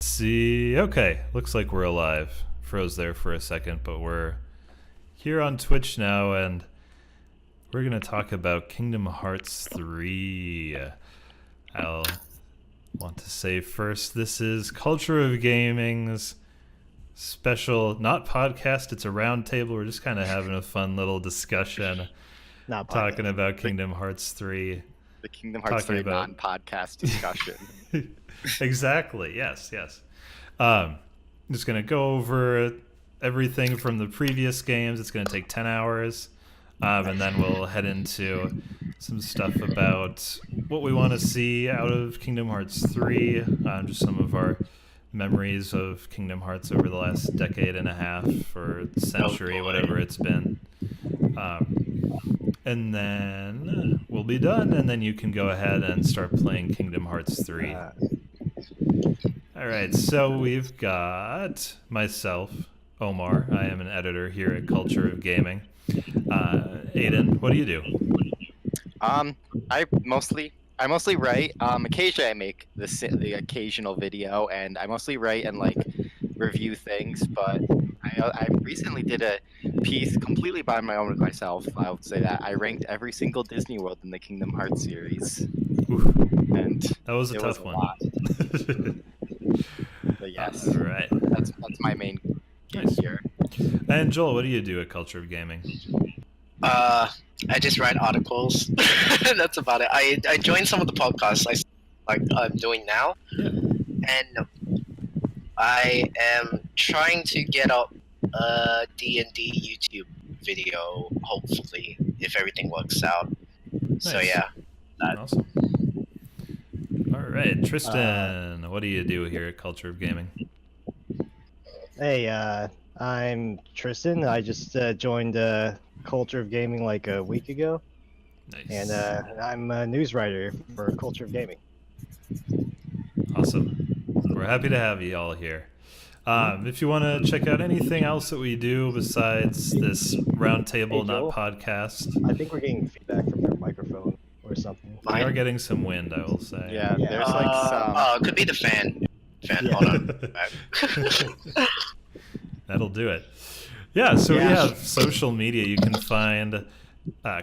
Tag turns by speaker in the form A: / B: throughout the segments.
A: See, okay, looks like we're alive. Froze there for a second, but we're here on Twitch now, and we're gonna talk about Kingdom Hearts 3. I'll want to say first, this is Culture of Gaming's special, not podcast, it's a roundtable. We're just kind of having a fun little discussion,
B: Not
A: talking
B: podcast.
A: about Kingdom Hearts 3.
C: The Kingdom Hearts 3 non-podcast discussion.
A: Exactly, yes. I'm just going to go over everything from the previous games. It's going to take 10 hours. And then we'll head into some stuff about what we want to see out of Kingdom Hearts 3. Just some of our memories of Kingdom Hearts over the last decade and a half or century, whatever it's been. And then we'll be done, and then you can go ahead and start playing Kingdom Hearts 3. All right, so we've got myself, Omar. I am an editor here at Culture of Gaming. Aiden, what do you do?
C: I mostly write. Occasionally I make the occasional video, and I mostly write and review things. But I recently did a piece completely by my own myself. I would say that I ranked every single Disney World in the Kingdom Hearts series.
A: Oof.
C: And
A: that was a tough one.
C: But yes,
A: all right.
C: That's my main gig here.
A: And Joel, what do you do at Culture of Gaming?
D: I just write articles. That's about it. I joined some of the podcasts I'm doing now, and I am trying to get up a D&D YouTube video, hopefully, if everything works out. Nice. So yeah.
A: Awesome. All right, Tristan, what do you do here at Culture of Gaming?
B: Hey, I'm Tristan. I just joined Culture of Gaming like a week ago.
A: Nice.
B: And I'm a news writer for Culture of Gaming.
A: Awesome. We're happy to have you all here. If you want to check out anything else that we do besides this roundtable, not podcast.
B: I think we're getting feedback from your microphone or something.
A: We are getting some wind, I will say.
C: Yeah. There's some...
D: it could be the fan.
B: Yeah.
D: Hold on.
A: That'll do it. Yeah, so we have social media. You can find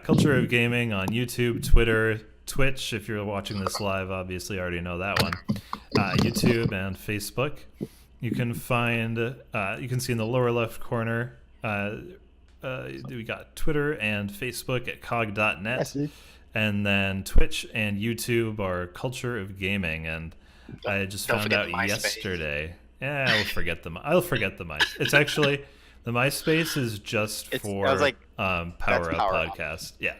A: Culture of Gaming on YouTube, Twitter, Twitch. If you're watching this live, obviously I already know that one. YouTube and Facebook. You can find, you can see in the lower left corner, we got Twitter and Facebook at cog.net. And then Twitch and YouTube are Culture of Gaming. And I just found out yesterday. Yeah, I'll forget the MySpace. It's actually, the MySpace is just for Power Up Podcast. Yeah.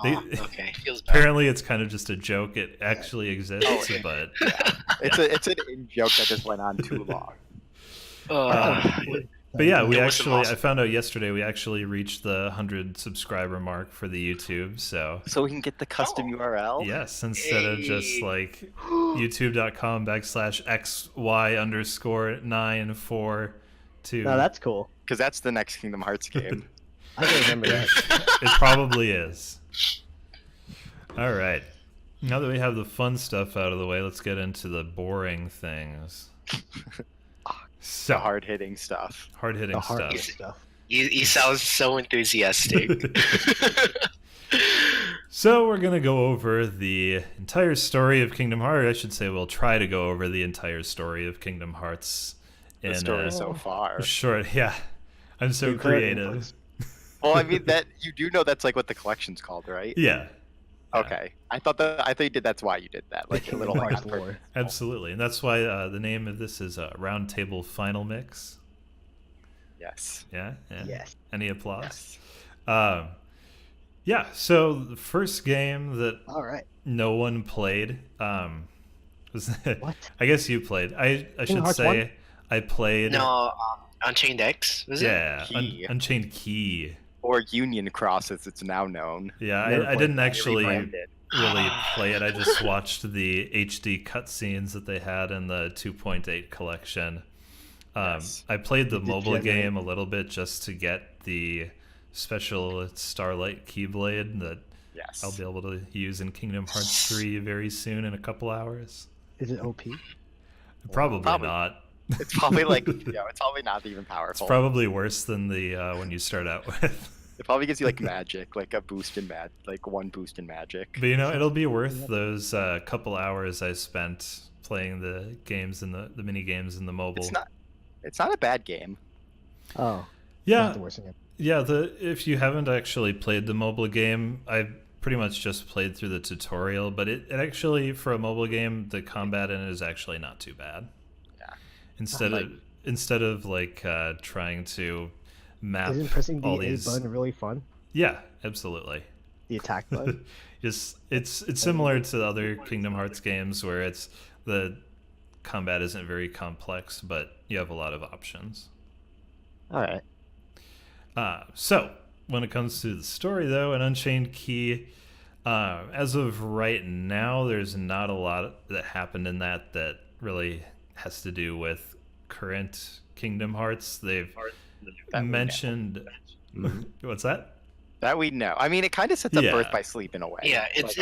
D: Okay. Feels bad.
A: Apparently, it's kind of just a joke. It actually exists, but
C: it's an in-joke that just went on too long.
A: But yeah, I found out yesterday we actually reached the 100 subscriber mark for the YouTube. So
C: we can get the custom URL.
A: Yes, instead of just like youtube.com/xy_942.
B: No, that's cool.
C: Because that's the next Kingdom Hearts game.
B: I can remember that.
A: It probably is. All right. Now that we have the fun stuff out of the way, let's get into the boring things.
C: The hard-hitting stuff.
A: Hard-hitting
B: stuff.
D: You sound so enthusiastic.
A: So we're going to go over the entire story of Kingdom Hearts. I should say we'll try to go over the entire story of Kingdom Hearts.
C: The story so far.
A: Short, yeah. I'm so creative.
C: Well, I mean, that you do know that's like what the collection's called, right?
A: Yeah.
C: Okay. I thought you did. That's why you did that. Like a little like
A: Absolutely, and that's why the name of this is Roundtable Final Mix.
C: Yes.
A: Yeah.
B: Yes.
A: Any applause? Yes. Yeah. So the first game that no one played was
B: what?
A: I guess you played. I should say I played.
D: No, Unchained X. Was it?
A: Yeah. Unchained Key.
C: Or Union Cross, as it's now known.
A: Yeah, I didn't actually really play it. I just watched the HD cutscenes that they had in the 2.8 collection. I played the mobile game a little bit just to get the special Starlight Keyblade that I'll be able to use in Kingdom Hearts 3 very soon in a couple hours.
B: Is it OP?
A: Probably
C: Probably.
A: not.
C: It's probably like it's probably not even
A: It's
C: powerful.
A: probably worse than the when you start out with.
C: It probably gives you like magic, like a boost in like one boost in magic.
A: But you know, it'll be worth those couple hours I spent playing the games and the mini games in the mobile.
C: It's not a bad game.
B: Oh,
A: Yeah,
B: not the worst thing.
A: yeah. If you haven't actually played the mobile game, I pretty much just played through the tutorial. But it actually, for a mobile game, the combat in it is actually not too bad.
C: Yeah.
A: Instead of like trying to map
B: Isn't pressing the
A: all
B: A
A: these.
B: button really fun?
A: Yeah, absolutely.
B: The attack button.
A: Just it's similar to other Kingdom Hearts games where it's the combat isn't very complex, but you have a lot of options.
B: All right.
A: So when it comes to the story, though, an Unchained Key, as of right now, there's not a lot that happened in that really has to do with current Kingdom Hearts. They've mentioned what's that?
C: That we know. I mean, it kind of sets up Birth by Sleep in a way.
D: Yeah, it's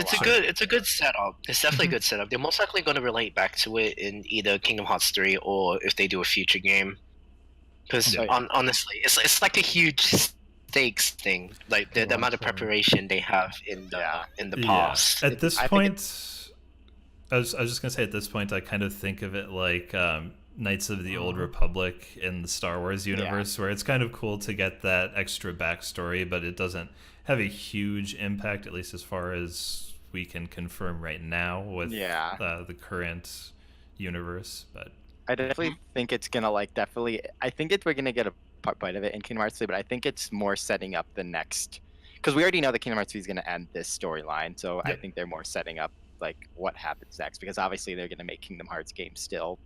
D: a good setup. It's definitely a good setup. They're most likely going to relate back to it in either Kingdom Hearts 3 or if they do a future game. Because honestly, it's like a huge stakes thing. Like the amount of preparation they have in the past.
A: At this point, I was just gonna say at this point, I kind of think of it like Knights of the Old Republic in the Star Wars universe, where it's kind of cool to get that extra backstory, but it doesn't have a huge impact, at least as far as we can confirm right now with the current universe. But
C: I definitely think it's gonna I think we're gonna get a bite of it in Kingdom Hearts 3, but I think it's more setting up the next, because we already know that Kingdom Hearts 3 is gonna end this storyline, so I think they're more setting up like what happens next, because obviously they're gonna make Kingdom Hearts games still.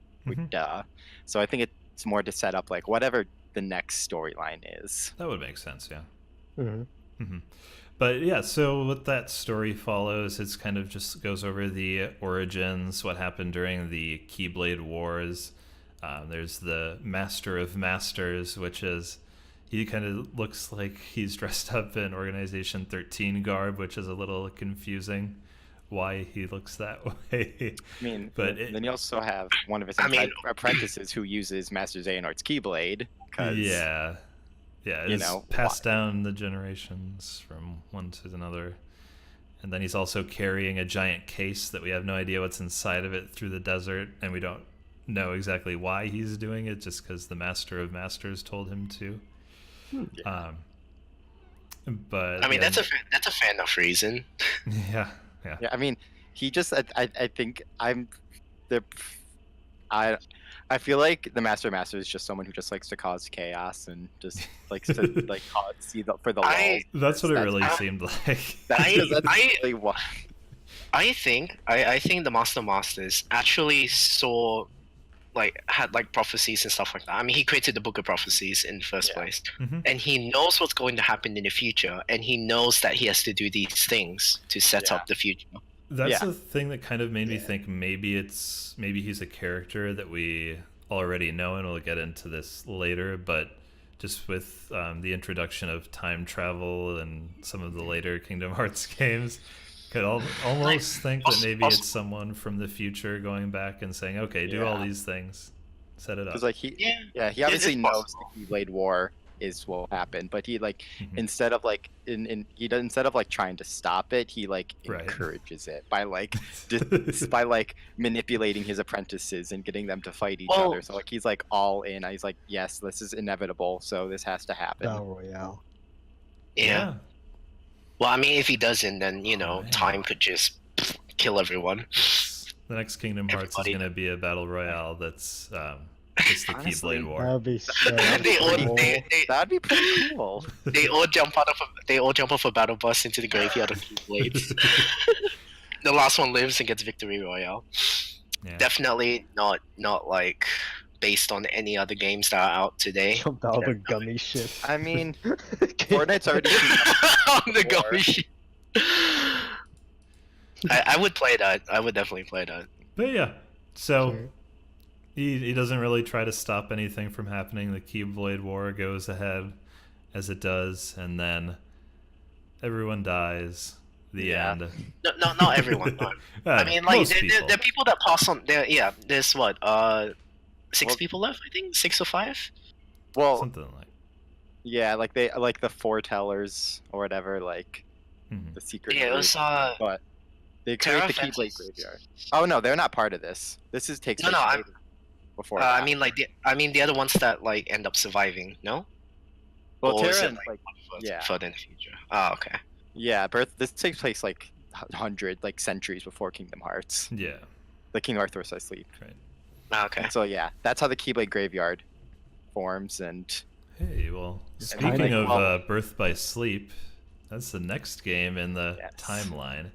C: Duh. So I think it's more to set up like whatever the next storyline is.
A: That would make sense, yeah. But yeah, so what that story follows, it's kind of just goes over the origins, what happened during the Keyblade Wars. There's the Master of Masters, which is, he kind of looks like he's dressed up in Organization 13 garb, which is a little confusing why he looks that way.
C: I mean,
A: but
C: then you also have one of his apprentices who uses Master Xehanort's Keyblade.
A: It's passed down the generations from one to another. And then he's also carrying a giant case that we have no idea what's inside of it through the desert, and we don't know exactly why he's doing it, just because the Master of Masters told him to. But
D: I mean, that's a fair enough reason.
A: Yeah.
C: I mean, he just I think I feel like the Master of Masters is just someone who just likes to cause chaos and just likes to for the lulz.
A: That's what it really seemed like.
D: I think the Master of Masters actually had prophecies and stuff like that. I mean, he created the Book of Prophecies in the first place, and he knows what's going to happen in the future, and he knows that he has to do these things to set up the future.
A: That's the thing that kind of made me think maybe he's a character that we already know, and we'll get into this later, but just with the introduction of time travel and some of the later Kingdom Hearts games, could almost think that maybe it's someone from the future going back and saying, okay, do all these things, set it up.
C: Because he obviously knows the Keyblade War is what will happen, but he instead of trying to stop it, he encourages it by by manipulating his apprentices and getting them to fight each other. So he's all in. He's like, yes, this is inevitable, so this has to happen.
B: Battle Royale.
D: Yeah. Well, I mean, if he doesn't, then time could just kill everyone.
A: The next Kingdom Hearts is going to be a battle royale that's just the Keyblade War.
B: That would be so
C: cool. That'd be pretty cool.
D: They all jump off a battle bus into the graveyard of Keyblades. The last one lives and gets victory royale. Yeah. Definitely not based on any other games that are out today.
B: Jumped out of a gummy ship.
C: I mean, Fortnite's already
D: on the gummy ship. I would play that. I would definitely play that.
A: But yeah, so he doesn't really try to stop anything from happening. The Keyblade War goes ahead as it does, and then everyone dies, the
C: Yeah.
A: end.
D: No, not everyone. I mean, like,
A: most
D: the people that pass on. Yeah, there's what? Six
C: Well-
D: people left. I think 6 or 5.
C: Well,
A: something like.
C: yeah, like they like the foretellers or whatever, like
A: Mhm.
C: the secret.
D: Yeah, it
C: group,
D: was
C: but they
D: Terra
C: create the Keyblade
D: Ventus.
C: graveyard. Oh no, they're not part of this. This is takes
D: No,
C: place
D: no, I'm-
C: later, before.
D: I
C: that.
D: mean, like the other ones that like end up surviving. No.
C: well,
D: or is
C: Terra,
D: it, like,
C: yeah.
D: further in the future. Oh, okay.
C: yeah, This takes place like 100 like centuries before Kingdom Hearts.
A: Yeah.
C: The King Arthur Asleep.
A: Right.
D: Ah, okay.
C: So yeah, that's how the Keyblade graveyard forms, and
A: Hey, well,
B: It's
A: speaking
B: kinda
A: of
C: cool.
A: Birth by Sleep, that's the next game in the
C: Yes.
A: timeline.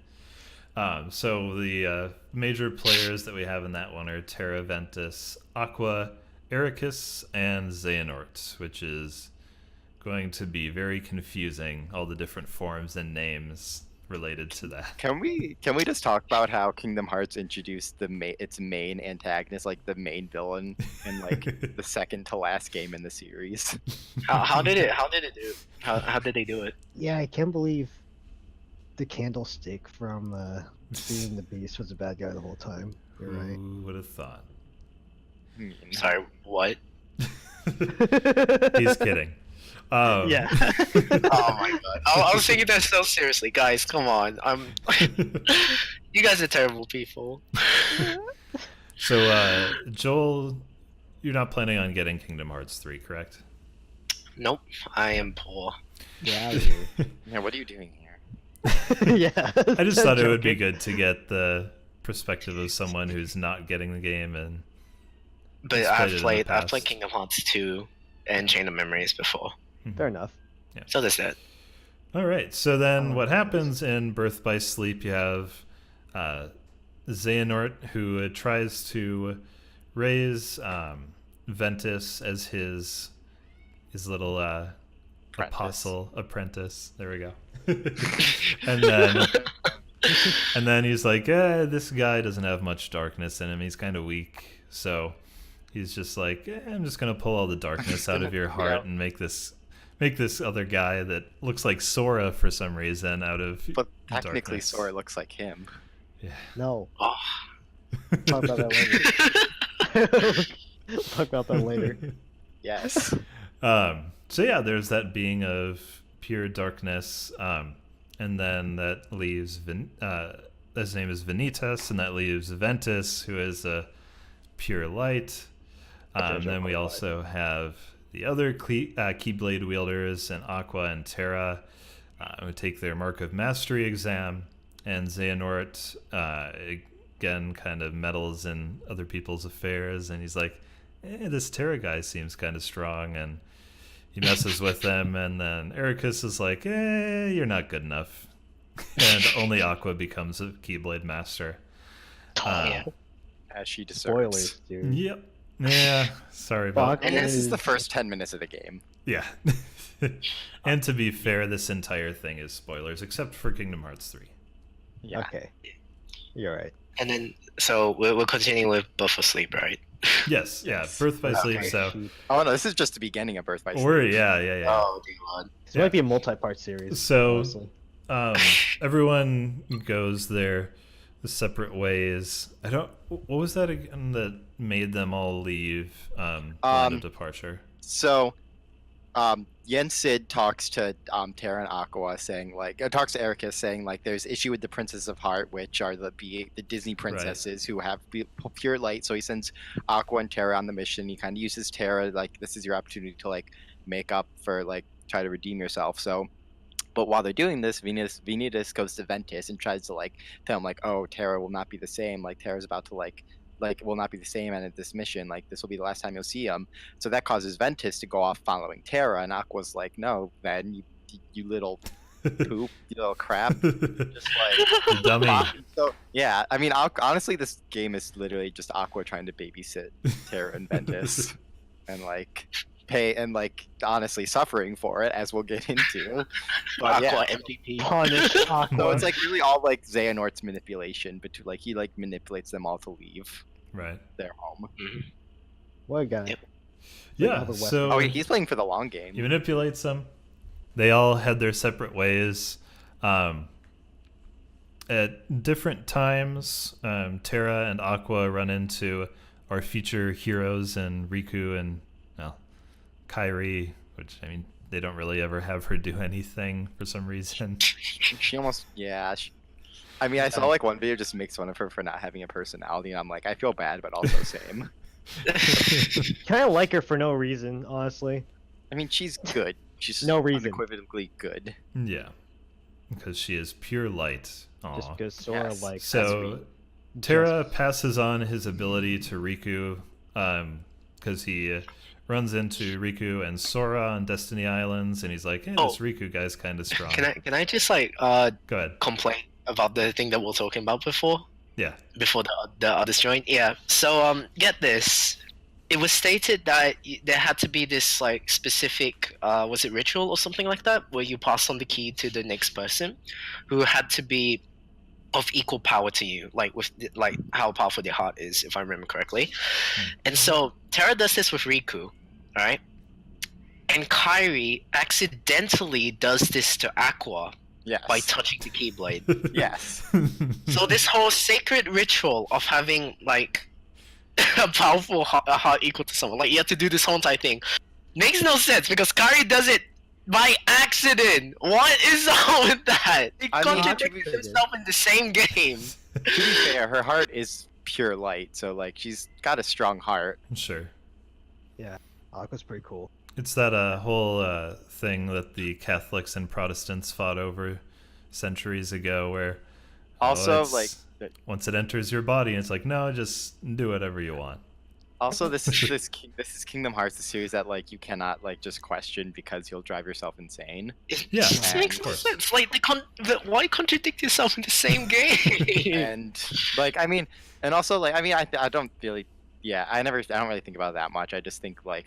A: So the major players that we have in that one are Terra Ventus, Aqua, Ericus, and Xehanort, which is going to be very confusing, all the different forms and names related to that.
C: can we just talk about how Kingdom Hearts introduced its main antagonist, like the main villain, in like the second to last game in the series?
D: How did it do? How did they do it?
B: Yeah, I can't believe the candlestick from being the beast was a bad guy the whole time. You're right.
A: Who would have thought?
D: Sorry, what?
A: He's kidding.
B: Yeah.
D: Oh my god! I was taking that so seriously, guys. Come on, you guys are terrible people.
A: So, Joel, you're not planning on getting Kingdom Hearts 3, correct?
D: Nope, I am poor.
B: Yeah. out of here.
C: Yeah, what are you doing here?
B: Yeah.
A: I just thought it would be good to get the perspective of someone who's not getting the game and
D: But
A: It's
D: I've
A: played it in the
D: played
A: past.
D: Kingdom Hearts 2 and Chain of Memories before,
B: Fair enough.
D: so there's that.
A: All right. So then,
B: Oh,
A: what
B: nice.
A: happens in Birth by Sleep? You have Xehanort, who tries to raise Ventus as his little apostle apprentice. There we go. and then he's like, this guy doesn't have much darkness in him. He's kind of weak. So he's just like, I'm just gonna pull all the darkness out of your heart and make this other guy that looks like Sora for some reason out of
C: But technically,
A: darkness.
C: Sora looks like him.
A: Yeah.
B: No.
D: Oh.
B: Talk about that later. Talk about that later.
C: Yes.
A: So yeah, there's that being of pure darkness, and then that leaves his name is Vanitas, and that leaves Ventus, who is a pure light. Then we also have the other Keyblade wielders, and Aqua and Terra, who take their Mark of Mastery exam, and Xehanort again kind of meddles in other people's affairs, and he's like, this Terra guy seems kind of strong, and he messes with them, and then Ericus is like, you're not good enough. And only Aqua becomes a Keyblade master.
D: Yeah.
C: As she deserves.
B: Spoilers, dude.
A: Yep. Yeah, sorry about
C: And this is the first 10 minutes of the game.
A: Yeah. And to be fair, this entire thing is spoilers, except for Kingdom Hearts 3.
C: Yeah.
B: Okay. You're right.
D: And then, so we're continuing with Birth for Sleep, right?
A: Yes, yeah,
C: Yes.
A: Birth by Sleep,
D: Okay.
A: so...
C: Oh no, this is just the beginning of Birth by Sleep.
A: Yeah.
D: Oh, dear God.
B: This might be a multi-part series.
A: So-
B: honestly.
A: Everyone goes their separate ways. What was that again that made them all leave Land of Departure?
C: So, Yen Sid talks to Terra and Aqua, saying like, talks to Ericus, saying like, there's issue with the Princess of Heart, which are the Disney princesses who have pure light. So he sends Aqua and Terra on the mission. He kind of uses Terra like, this is your opportunity to like make up for like try to redeem yourself. So, but while they're doing this, Vanitas goes to Ventus and tries to like tell him like, oh, Terra will not be the same. Like Terra's about to like will not be the same and at this mission. Like this will be the last time you'll see him. So that causes Ventus to go off following Terra, and Aqua's like, no, Ven, you little poop, you little crap. Just like
A: You dummy.
C: So yeah, I mean, honestly, this game is literally just Aqua trying to babysit Terra and Ventus, and like pay and like honestly suffering for it, as we'll get into. But
D: Aqua
C: yeah,
D: MVP.
B: Punish Aqua.
C: so it's like really all like Xehanort's manipulation, but like he like manipulates them all to leave
A: Right.
C: their home.
B: What a guy.
D: Yep.
A: Yeah,
B: all the
A: so...
C: Oh, he's playing for the long game.
A: He manipulates them. They all had their separate ways. at different times, Terra and Aqua run into our future heroes and Riku and, well, Kairi, which, I mean, they don't really ever have her do anything for some reason.
C: She almost, yeah. I mean, I saw like one video just makes fun of her for not having a personality, and I'm like, I feel bad, but also same.
B: Kind of like her for no reason, honestly.
C: I mean, she's good. She's
B: No reason.
C: unequivocally good.
A: Yeah, because she is pure light. Aw.
B: Just because Sora
C: Yes.
B: like.
A: So Terra passes on his ability to Riku, because he runs into Riku and Sora on Destiny Islands, and he's like, "Hey, this Riku guy's kind of strong."
D: Can I just like
A: Go ahead.
D: complain about the thing that we were talking about before?
A: Yeah.
D: Before the others joined? Yeah. So get this. It was stated that there had to be this like specific was it ritual or something like that, where you pass on the key to the next person, who had to be of equal power to you, like with like how powerful their heart is, if I remember correctly. And so Terra does this with Riku, all right? And Kairi accidentally does this to Aqua
C: Yes.
D: by touching the Keyblade.
C: Yes.
D: So this whole sacred ritual of having like a powerful heart equal to someone, like you have to do this whole entire thing, makes no sense because Kairi does it by accident. What is wrong with that? He
C: I mean,
D: contradicted himself in the same game.
C: To be fair, her heart is pure light, so like she's got a strong heart.
A: Sure.
B: Aqua's pretty cool.
A: It's that whole thing that the Catholics and Protestants fought over centuries ago, where
C: Also,
A: it's-
C: like,
A: once it enters your body, it's like, no, just do whatever you want.
C: also this is Kingdom Hearts, the series that like you cannot like just question because you'll drive yourself insane.
D: It
A: Yeah,
D: just makes
C: of
D: no
A: course.
D: sense. Like why contradict yourself in the same game?
C: And like I mean, and also like I mean I don't really, yeah, I don't really think about it that much. I just think like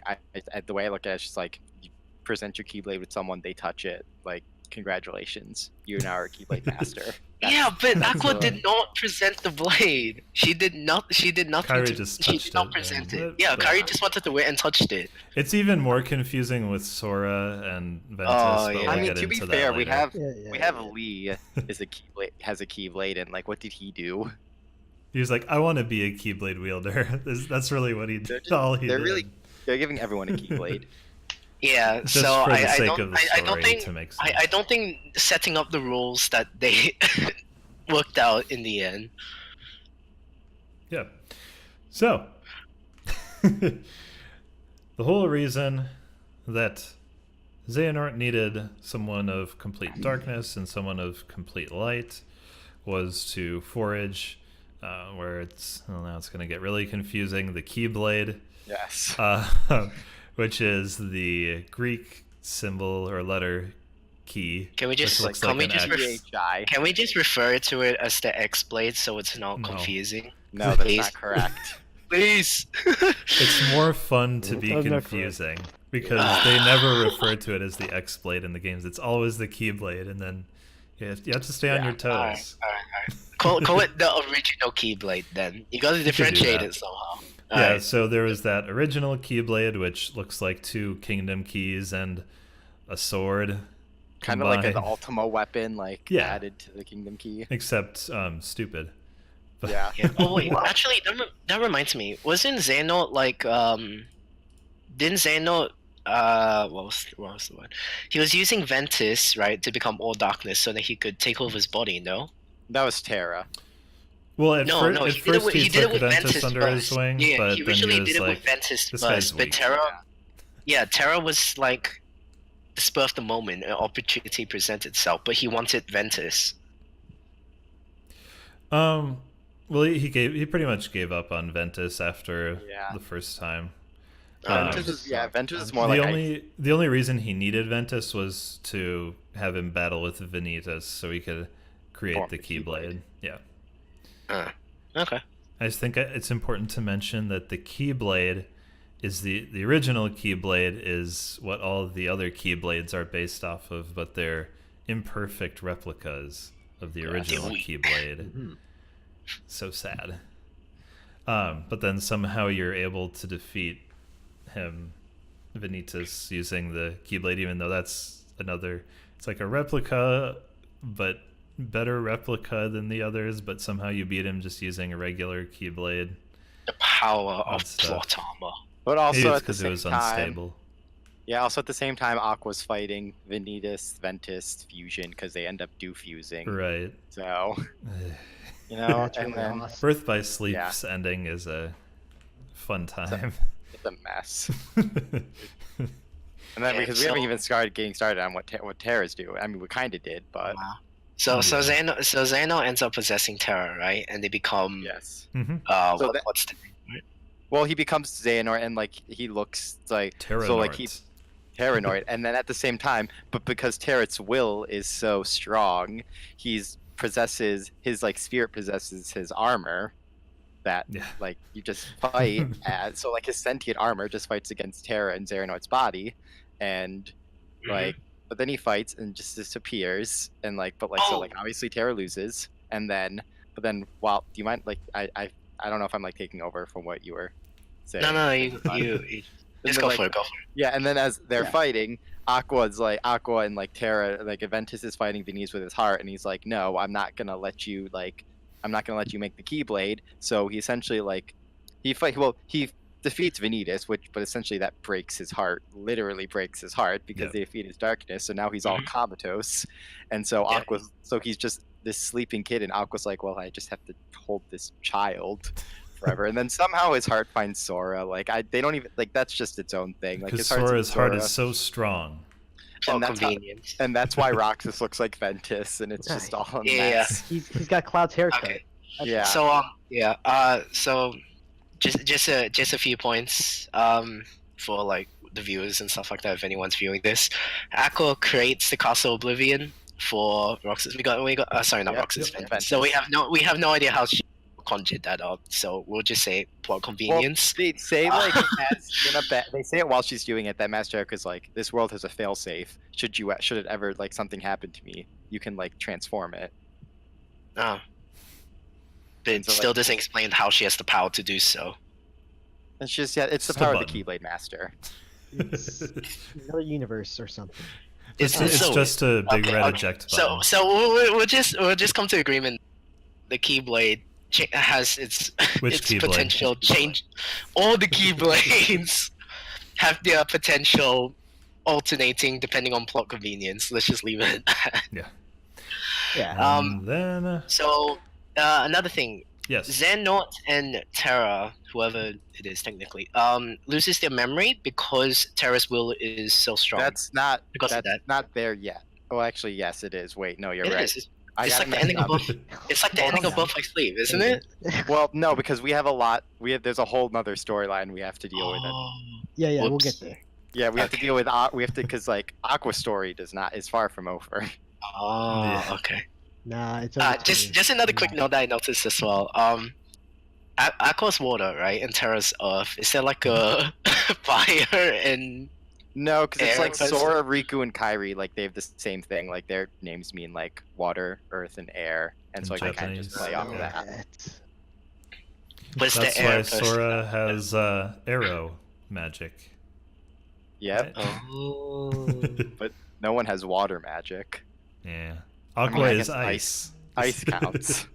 C: the way I look at it, it's just like you present your Keyblade with someone, they touch it, like congratulations, you're now our Keyblade master.
D: Yeah, but
A: that's
D: Aqua
A: what-
D: did not present the blade. She did not. She did nothing.
A: Kairi
D: to,
A: just
D: she
A: touched
D: did not
A: it,
D: present
A: and
D: it. Yeah,
A: but-
D: Kairi just wanted to wait and touched it.
A: It's even more confusing with Sora and Ventus.
D: Oh,
A: but
D: yeah.
A: we'll
C: I mean,
A: get
C: to be
A: into that
C: fair, we
A: later.
C: have
B: Yeah,
C: we have Lee is a Keyblade, has a Keyblade, and like what did he do?
A: He was like, I want to be a Keyblade wielder. That's really what he did. All he
C: They're
A: did.
C: really they're giving everyone a Keyblade.
D: Yeah,
A: Just
D: so
A: for the
D: I
A: sake
D: don't.
A: of the
D: I don't
A: story
D: think.
A: to make sense.
D: I don't think setting up the rules that they worked out in the end.
A: Yeah. So, the whole reason that Xehanort needed someone of complete darkness and someone of complete light was to forage, where it's, well, now it's going to get really confusing, the Keyblade,
C: Yes.
A: which is the Greek symbol or letter key.
D: Can we just
A: which looks
D: can
A: like
D: we
A: an
D: just
A: X.
C: PHI.
D: can we just refer to it as the X blade so it's not
A: No.
D: confusing?
C: No, that's
D: Please.
C: not correct.
D: Please.
A: It's more fun to be
B: That's not correct.
A: confusing because they never refer to it as the X blade in the games. It's always the Keyblade, and then you have to stay on
C: Yeah,
A: your toes.
D: Call it the original Keyblade then. You gotta
A: do
D: differentiate
A: that.
D: it somehow.
A: Yeah,
D: Alright.
A: so there was that original Keyblade, which looks like 2 Kingdom Keys and a sword.
C: Kind of like an
A: combined,
C: Ultima weapon, like
A: Yeah.
C: added to the Kingdom Key.
A: except stupid. But-
C: Yeah.
D: Yeah. Oh wait, actually, that reminds me. Wasn't Xehanort like Didn't Xehanort what was the word? He was using Ventus, right, to become all darkness so that he could take over his body. No.
C: That was Terra.
A: Well, at,
D: No,
A: fir-
D: no,
A: at
D: he did it
A: first
D: with,
A: he
D: he did it
A: took
D: with
A: Ventus
D: Ventus
A: under
D: first.
A: his wing,
D: Yeah,
A: but
D: he
A: then
D: originally
A: he was
D: did it
A: like,
D: with Ventus
A: this guy's
D: first, but
A: weak.
D: Terra, yeah, Terra was like the spur of the moment, an opportunity presented itself, but he wanted Ventus.
A: Well, he pretty much gave up on Ventus after
C: Yeah.
A: the first time.
C: Ventus is more like
A: the only reason he needed Ventus was to have him battle with Vanitas so he could create
C: Form
A: the
C: the
A: Keyblade.
C: Keyblade.
A: Yeah.
D: Okay.
A: I just think it's important to mention that the Keyblade is the original Keyblade is what all of the other Keyblades are based off of, but they're imperfect replicas of the original
D: weak.
A: Keyblade. So sad. But then somehow you're able to defeat him, Vanitas, using the Keyblade, even though that's another. It's like a replica, but better replica than the others, but somehow you beat him just using a regular Keyblade.
D: The power of
A: stuff.
D: plot armor.
C: But
A: Maybe
C: also
A: it's
C: at the
A: because it
C: same
A: was
C: time,
A: unstable.
C: yeah. Also at the same time, Aqua's fighting Vanitas, Ventus fusion because they end up fusing.
A: Right.
C: So, you know,
B: That's
C: and
B: really
C: then
B: awesome.
A: Birth by Sleep's ending is a fun time.
C: it's a mess. And then
D: Yeah,
C: because we haven't even getting started on what Terra's do. I mean, we kind of did, but
D: So
A: Yeah.
D: Xeno ends up possessing Terra, right? And they become
C: yes.
A: Mm-hmm.
C: So
D: what's the name?
C: Well, he becomes Xehanort, and like he looks like so like he Terranort, and then at the same time, but because Terrat's will is so strong, his like spirit possesses his armor. That
A: Yeah.
C: like you just fight at, so like his sentient armor just fights against Terra and Xeranort's body, and like but then he fights and just disappears, and like but like so like obviously Terra loses, and then but then do you mind like I don't know if I'm like taking over from what you were saying.
D: No, you just go for it. Go for it.
C: Yeah, and then as they're fighting, Aqua and like Terra, like Aventus is fighting Venus with his heart, and he's like, no, I'm not gonna let you make the Keyblade. So he essentially like he defeats Vanitas, but essentially that breaks his heart, literally breaks his heart because they defeat his darkness. So now he's all comatose, and so he's just this sleeping kid, and Aqua's like, well, I just have to hold this child forever, and then somehow his heart finds Sora. Like they don't even like that's just its own thing. Like
A: because Sora's heart is so strong.
C: And that's why Roxas looks like Ventus, and it's just all a mess.
B: He's got Cloud's haircut.
D: Okay.
C: Yeah.
D: So so just a few points for like the viewers and stuff like that if anyone's viewing this. Aqua creates the Castle Oblivion for Roxas. We got sorry, not Roxas. Ventus. So we have no idea how she conjured that up. So we'll just say plot convenience.
C: Well, they say like they say it while she's doing it that Master Erica's like, this world has a failsafe. Should it ever like something happen to me, you can like transform it.
D: Oh. But it still doesn't explain how she has the power to do so.
C: It's just it's the power of the Keyblade Master.
B: It's another universe or something.
A: It's just a big red eject button.
D: So we'll just come to agreement. The Keyblade has its potential change. All the Keyblades have their potential alternating depending on plot convenience. Let's just leave it at that.
A: Yeah.
B: Yeah.
A: Then.
D: So another thing.
A: Yes.
D: Xehanort and Terra, whoever it is technically, loses their memory because Terra's will is so strong.
C: That's not there yet. Oh, actually, yes, it is. Wait, no, you're right.
D: It's like the ending of both. It's like the ending of Both by Sleep, isn't it?
C: Well, no, because we have a lot. There's a whole nother storyline we have to deal with.
B: Yeah, we'll get there.
C: Yeah, we have to deal with because like Aqua's story is far from over.
D: Oh, okay.
B: Nah, it's
D: just another quick note that I noticed as well. Aqua's water, right, and Terra's earth. Is there like a fire and?
C: No, because it's like Sora, Riku, and Kairi. Like they have the same thing. Like their names mean like water, earth, and air, and so like I kind of just play off of that.
D: But
A: that's why Sora has arrow magic.
C: Yep.
A: Right?
D: Oh.
C: But no one has water magic.
A: Yeah. Aqua is ice.
C: Ice counts.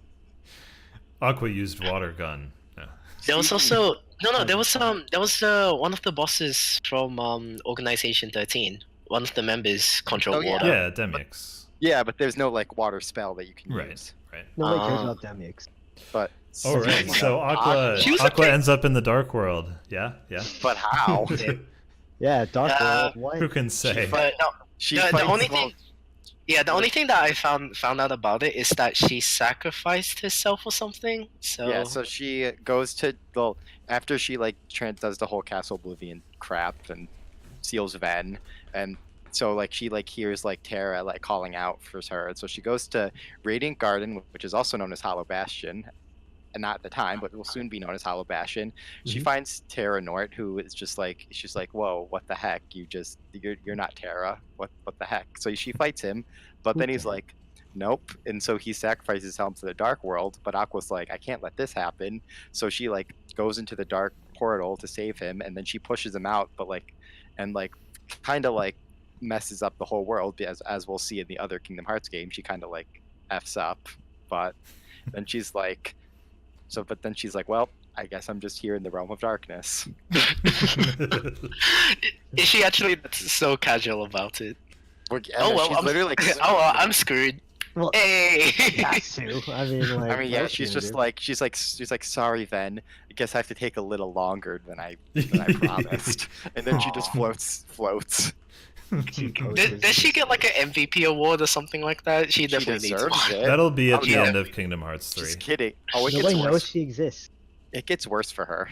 A: Aqua used water gun. No.
D: There was also there was one of the bosses from Organization 13. One of the members controlled water.
A: Yeah, Demyx.
C: Yeah, but there's no like water spell that you can use.
A: Right.
B: Nobody cares about Demyx.
C: But
A: right. So Aqua ends up in the Dark World. Yeah.
C: But how?
B: Yeah, Dark World. What?
A: Who can say?
D: But the only thing. Yeah, the only thing that I found out about it is that she sacrificed herself or something. So
C: yeah, so she goes to after she like does the whole Castle Oblivion crap and seals Ven, and so like she like hears like Terra like calling out for her, and so she goes to Radiant Garden, which is also known as Hollow Bastion, and not at the time, but will soon be known as Hollow Bastion. Mm-hmm. She finds Terranort, who is just like she's like, whoa, what the heck? You're not Terra. What the heck? So she fights him, but then he's like, nope, and so he sacrifices himself to the Dark World. But Aqua's like, I can't let this happen. So she like goes into the dark portal to save him, and then she pushes him out, but like, and like, kind of like messes up the whole world as we'll see in the other Kingdom Hearts game. She kind of like f's up, but then she's like, but then she's like, well, I guess I'm just here in the realm of darkness.
D: Is she actually so casual about it?
C: Oh well, she's
D: I'm
C: literally like,
D: oh well, I'm screwed.
B: Well,
D: Hey.
B: has to. I mean, like.
C: I mean, yeah,
B: what
C: she's
B: can
C: just
B: you do?
C: like, she's like, sorry, then. I guess I have to take a little longer than I promised. And then she just
B: Aw.
C: floats.
B: She
D: Does she get like an MVP award or something like that? She definitely needs
C: deserves
D: one.
C: it.
A: That'll be at
C: Oh,
A: the
C: no.
A: end of Kingdom Hearts 3.
C: Just kidding. Oh, it gets
B: Nobody knows
C: worse.
B: she exists.
C: It gets worse for her.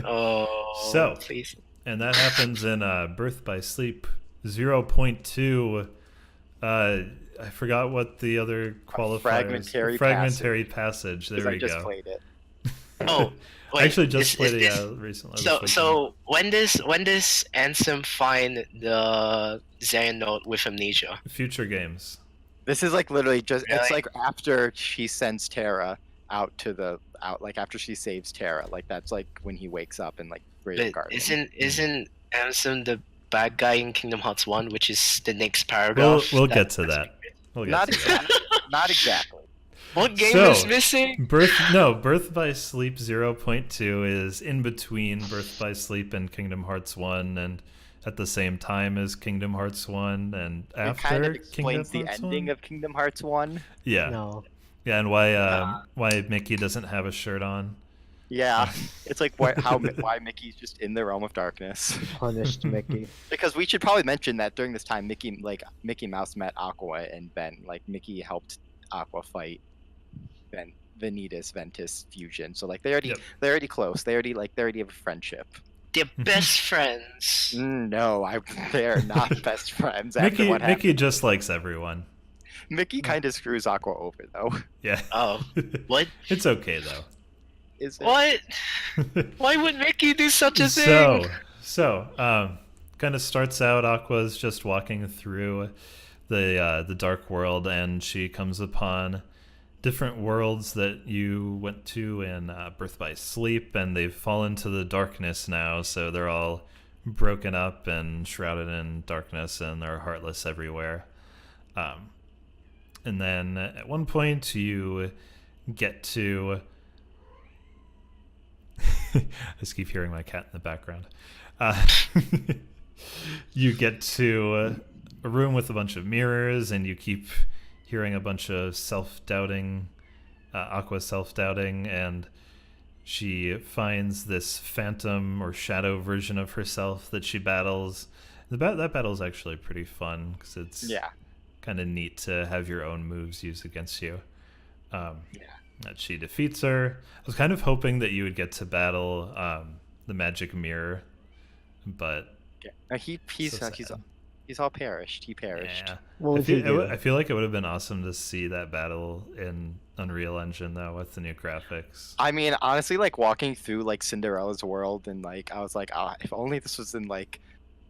D: Oh,
A: So-
D: please.
A: And that happens in Birth by Sleep 0.2. I forgot what the other qualifiers.
C: Fragmentary
A: passage. There
C: 'Cause
A: we
C: I just
A: go.
C: played it.
D: Oh,
A: I
D: wait,
A: actually just played
D: this-
A: it recently.
D: So when does Ansem find the Xehanort with amnesia?
A: Future games.
C: This is like literally just, it's
D: Really?
C: like after she sends Terra out like after she saves Terra. Like that's like when he wakes up and like
D: But
C: Graveguard.
D: isn't Ansem the bad guy in Kingdom Hearts 1, which is the next paragraph?
A: We'll get to that. We'll get
C: Not
A: to that.
C: exactly. Not exactly.
D: What game
A: So-
D: is missing?
A: Birth by Sleep 0.2 is in between Birth by Sleep and Kingdom Hearts 1, and at the same time as Kingdom Hearts 1, and
C: It
A: after
C: kind of
A: Kingdom
C: explains the
A: Hearts
C: ending
A: 1?
C: of Kingdom Hearts 1.
A: Yeah,
B: No.
A: yeah, and why Mickey doesn't have a shirt on.
C: Yeah, it's like why Mickey's just in the realm of darkness.
B: Punished Mickey.
C: Because we should probably mention that during this time, Mickey Mouse met Aqua and Ben. Like Mickey helped Aqua fight Vanitas Ventus fusion. So like they're already close. They already have a friendship.
D: They're best friends.
C: No, they're not best friends. After what happened,
A: Mickey just likes everyone.
C: Mickey kind of screws Aqua over though.
A: Yeah.
D: Oh, what?
A: It's okay though.
C: Is it?
D: What? Why would Mickey do such a thing?
A: Kind of starts out, Aqua's just walking through the dark world, and she comes upon different worlds that you went to in Birth by Sleep, and they've fallen to the darkness now, so they're all broken up and shrouded in darkness, and they're heartless everywhere. And then at one point you get to... I just keep hearing my cat in the background. You get to a room with a bunch of mirrors, and you keep hearing a bunch of self-doubting, Aqua self-doubting, and she finds this phantom or shadow version of herself that she battles. That battle is actually pretty fun because it's kind of neat to have your own moves used against you. That she defeats her. I was kind of hoping that you would get to battle the magic mirror, but
C: he's all perished. He perished.
A: yeah.
B: What was he doing?
A: I feel like it would have been awesome to see that battle in Unreal Engine though, with the new graphics.
C: I mean, honestly, like walking through like Cinderella's world, and like I was like, if only this was in like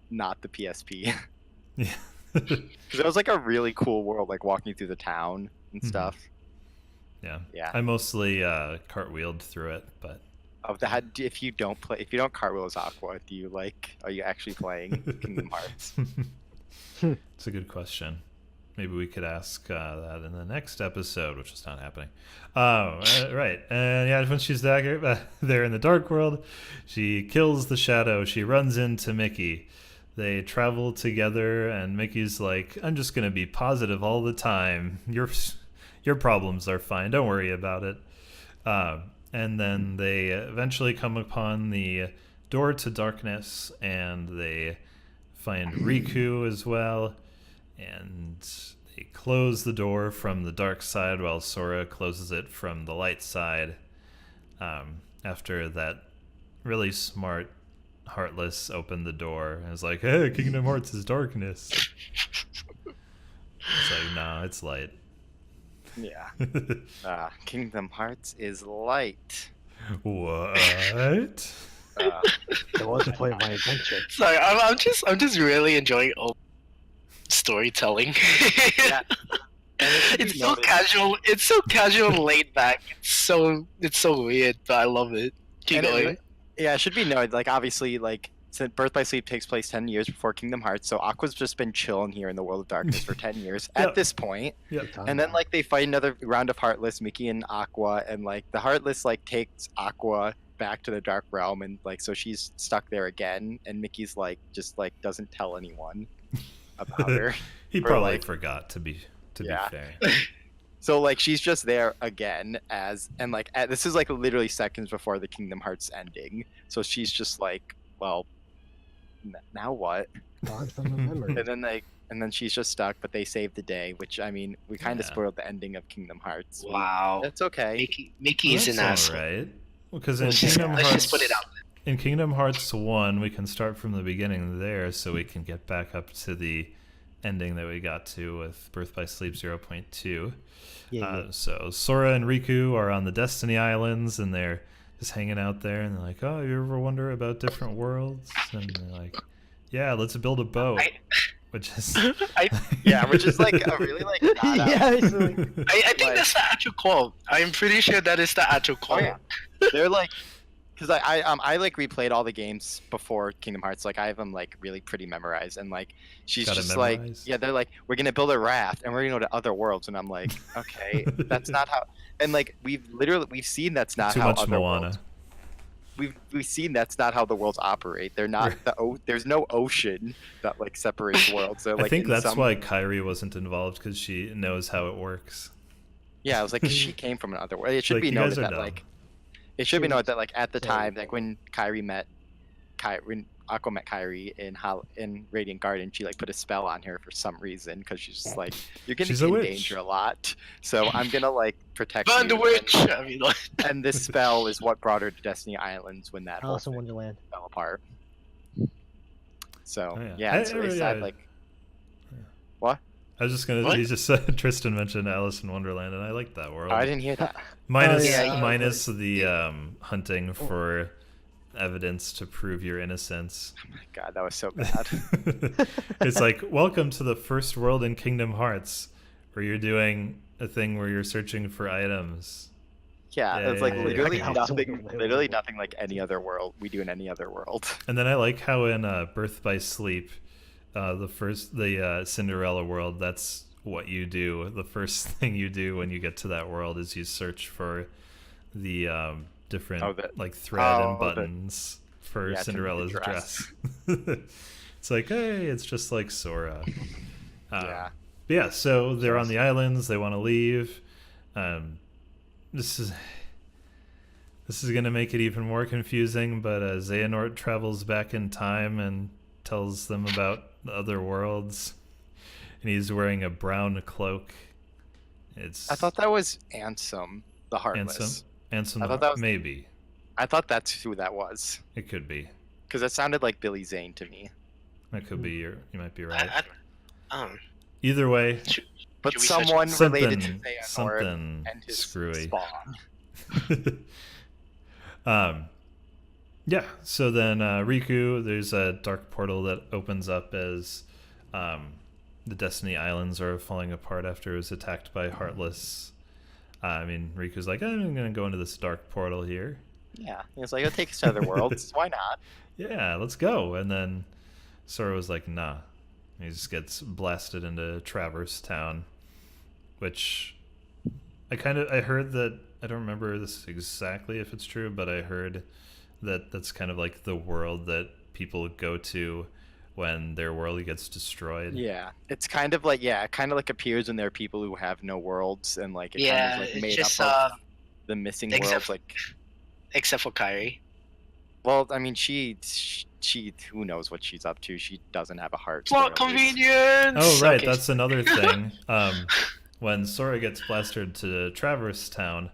C: not the PSP,
A: Yeah.
C: because it was like a really cool world, like walking through the town and stuff.
A: Yeah.
C: Yeah.
A: I mostly cartwheeled through it, but
C: If you don't cartwheel as Aqua, are you actually playing Kingdom Hearts?
A: it's a good question. Maybe we could ask that in the next episode, which is not happening. Right. And yeah, when she's there in the dark world, she kills the shadow. She runs into Mickey. They travel together, and Mickey's like, I'm just going to be positive all the time. Your problems are fine. Don't worry about it. And then they eventually come upon the door to darkness, and they find Riku as well. And they close the door from the dark side while Sora closes it from the light side. After that really smart Heartless opened the door and was like, hey, Kingdom Hearts is darkness. It's like, no, it's light.
C: Yeah. Kingdom Hearts is light.
A: What?
B: There was a point of my adventure.
D: Sorry, I'm just really enjoying all storytelling.
C: Yeah.
D: It's so casual. It's so casual and laid back. It's so weird, but I love it. Keep going.
C: Yeah, it should be noted, like, obviously, like, since Birth by Sleep takes place 10 years before Kingdom Hearts, so Aqua's just been chilling here in the world of darkness for 10 years
A: Yep.
C: at this point.
A: Yep.
C: And then like they fight another round of Heartless, Mickey and Aqua, and like the Heartless like takes Aqua back to the Dark Realm, and like so she's stuck there again, and Mickey's like just like doesn't tell anyone about her.
A: He
C: Or,
A: probably
C: like-
A: forgot to be
C: Yeah.
A: fair.
C: So like she's just there again and like this is like literally seconds before the Kingdom Hearts ending. So she's just like, well, now what?
B: God from the memory.
C: And then she's just stuck, but they saved the day, which I mean, we kind of
A: Yeah.
C: spoiled the ending of Kingdom Hearts.
D: Wow.
C: That's okay.
D: Mickey is an asshole.
A: Right. Because in
D: Let's just put it out.
A: In Kingdom Hearts 1, we can start from the beginning there, so we can get back up to the ending that we got to with Birth by Sleep 0.2.
B: Yeah,
A: So Sora and Riku are on the Destiny Islands, and they're just hanging out there, and they're like, "Oh, you ever wonder about different worlds?" And they're like, "Yeah, let's build a boat," which is
C: Yeah, which is like a really like not out-
B: yeah, it's like,
D: I think
C: Like-
D: that's the actual quote. I'm pretty sure that is the actual quote.
C: yeah. They're like, because I like replayed all the games before Kingdom Hearts. Like I have them like really pretty memorized, and like she's
A: Got it
C: just like,
A: memorized?
C: yeah, they're like, we're gonna build a raft and we're gonna go to other worlds, and I'm like, okay, that's not how. And like we've seen that's not
A: too
C: how
A: much
C: other
A: Moana.
C: worlds. We've seen that's not how the worlds operate. They're not there's no ocean that like separates worlds. They're, like,
A: I think
C: in
A: that's
C: some-
A: why Kyrie wasn't involved, because she knows how it works.
C: Yeah, I was like, 'cause she came from another world. It should
A: Like,
C: be
A: you
C: noted
A: guys are
C: that
A: dumb.
C: like, it should be noted that like at the
B: Yeah.
C: time, like when when Aqua met Kyrie in Radiant Garden, she like put a spell on her for some reason because she's just like, you're gonna
A: She's
C: be
A: a
C: in
A: witch.
C: danger a lot, so I'm gonna like protect
D: Burn the
C: you.
D: witch! I mean, like,
C: And this spell is what brought her to Destiny Islands when that whole
B: Alice in
C: thing
B: Wonderland.
C: fell apart. So
A: Oh, yeah.
C: yeah, it's really sad. Like, what?
A: I was just gonna.
D: What?
A: He just said Tristan mentioned Alice in Wonderland, and I like that world.
C: Oh, I didn't hear that.
A: Minus,
B: Oh, yeah,
A: minus the hunting for evidence to prove your innocence.
C: Oh my god, that was so bad.
A: It's like, welcome to the first world in Kingdom Hearts, where you're doing a thing where you're searching for items.
C: Yeah,
A: Yeah,
C: it's like
A: yeah, yeah.
C: literally
B: Yeah.
C: nothing. Literally nothing like any other world we do in any other world.
A: And then I like how in Birth by Sleep, the Cinderella world, that's what you do. The first thing you do when you get to that world is you search for the different like thread and buttons for
C: yeah, to make the
A: Cinderella's
C: dress.
A: dress. It's like, hey, it's just like Sora.
C: Yeah.
A: But yeah, so they're on the islands. They want to leave. This is gonna make it even more confusing. But Xehanort travels back in time and tells them about the other worlds, and he's wearing a brown cloak. It's
C: I thought that was Ansem, the Heartless.
A: Ansem
C: I thought that was-
A: maybe
C: I thought that's who that was
A: it could be.
C: because it sounded like Billy Zane to me.
A: That could be you might be right.
D: um,
A: Either way,
C: But
D: Should we search-
C: someone related to
A: something
C: Xehanort and his
A: screwy.
C: spawn.
A: Yeah, so then Riku, there's a dark portal that opens up as the Destiny Islands are falling apart after it was attacked by Heartless. I mean, Riku's like, I'm going to go into this dark portal here.
C: Yeah, he was like, "It'll take us to other worlds. Why not?"
A: Yeah, let's go. And then Sora was like, nah. He just gets blasted into Traverse Town, which I heard that, I don't remember this exactly if it's true, but I heard that that's kind of like the world that people go to when their world gets destroyed.
C: Yeah, it's kind of like it kind of like appears when there are people who have no worlds and like it
D: yeah,
C: kind of like
D: it's
C: made
D: just
C: up of the missing
D: except-
C: worlds. Like,
D: except for Kyrie.
C: well, I mean, she who knows what she's up to? She doesn't have a heart.
D: Plot
C: spoilers.
D: convenience.
A: Oh, right,
D: Okay.
A: that's another thing. When Sora gets blasted to Traverse Town,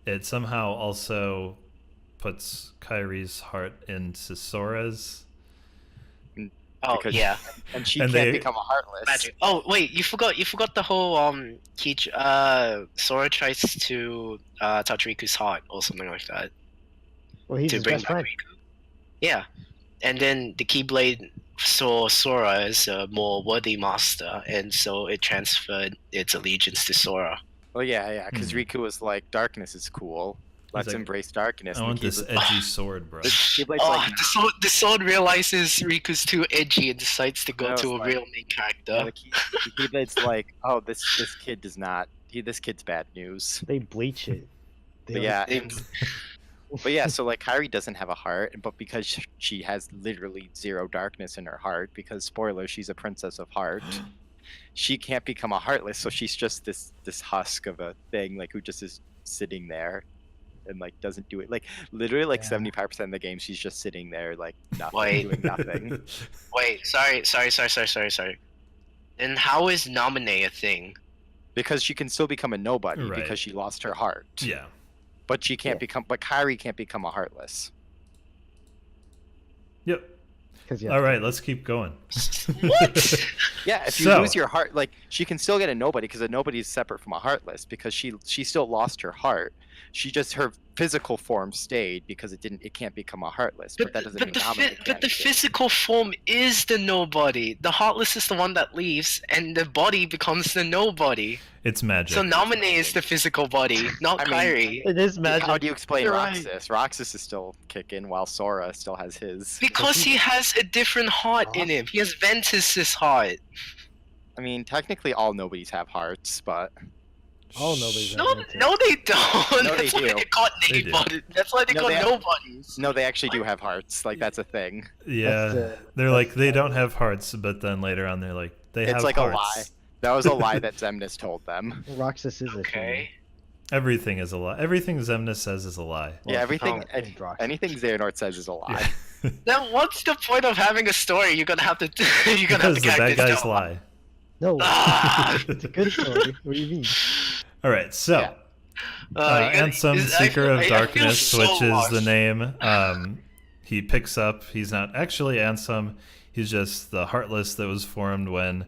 A: it somehow also puts Kyrie's heart into Sora's.
D: Oh
C: because-
D: yeah,
C: and she
A: And
C: can't
A: they-
C: become a heartless.
D: magic. Oh wait, you forgot the whole Sora tries to touch Riku's heart or something like that
B: Well, he's
D: to
B: his
D: bring
B: best
D: back
B: friend.
D: Riku. Yeah, and then the Keyblade saw Sora as a more worthy master, and so it transferred its allegiance to Sora.
C: Well, yeah, because
A: Hmm.
C: Riku was like, darkness is cool. Let's
A: like,
C: embrace darkness.
A: I
C: And
A: want
C: the
A: this
C: Keyblade-
A: edgy sword, bro.
C: the Keyblade's
D: Oh,
C: like,
D: the sword realizes Riku's too edgy and decides to go
C: No,
D: to a
C: it's
D: real
C: like-
D: main
C: yeah,
D: character.
C: the Keyblade's like, oh, this kid does not. This kid's bad news.
B: They bleach it.
C: But yeah,
D: They-
C: but yeah, so like Kairi doesn't have a heart, but because she has literally zero darkness in her heart, because spoiler, she's a princess of heart, she can't become a heartless, so she's just this husk of a thing, like who just is sitting there and like doesn't do it. Like literally like
B: Yeah.
C: 75% of the game she's just sitting there like nothing,
D: Wait.
C: doing nothing.
D: Wait, sorry. And how is nominate a thing?
C: Because she can still become a nobody
A: Right.
C: because she lost her heart.
A: Yeah.
C: But she can't
B: Yeah.
C: become but Kairi can't become a heartless.
A: Yep.
B: Because yeah.
A: All right, let's keep going.
D: What?
C: Yeah, if you
A: So-
C: lose your heart, like she can still get a nobody because a nobody is separate from a heartless because she still lost her heart. She just her physical form stayed because it can't become a heartless. But that doesn't mean nominate
D: but the
C: can't.
D: physical form is the nobody. The heartless is the one that leaves, and the body becomes the nobody.
A: It's magic.
D: So nominate is the physical body, not
C: I mean-
D: Kairi.
B: It is magic.
C: How do you explain
B: You're right.
C: Roxas? Roxas is still kicking while Sora still has his.
D: Because he has a different heart in him. He has Ventus's heart.
C: I mean, technically all nobodies have hearts, but
B: All nobody's
D: No,
B: have Ventus.
D: no, they don't.
C: No, they
D: That's why
C: do.
D: they caught
A: They do.
D: nobody. That's why they
C: No,
D: caught
C: they-
D: nobodies.
C: no, they actually do have hearts. Like that's a thing.
A: Yeah.
B: That's
A: They're like they don't have hearts, but then later on they're like they have
C: It's like
A: hearts.
C: a lie. That was a lie that Zemnis told them.
B: Roxas is a
D: Okay.
A: Everything is a lie. Everything Zemnis says is a lie.
C: Yeah, everything,
B: oh, and Roxas.
C: anything Xehanort says is a lie.
A: Yeah.
D: Then what's the point of having a story? You're gonna have to. You're gonna
A: Because
D: have
A: the
D: to
A: bad
D: characters
A: guys
D: go,
A: lie.
B: No,
D: Ah!
B: it's a good story. What do you mean?
A: All right, so
C: Yeah.
A: Ansem,
D: I
A: Seeker
D: feel-
A: of
D: I feel
A: Darkness,
D: so
A: which is
D: lost.
A: the name. He picks up. He's not actually Ansem. He's just the Heartless that was formed when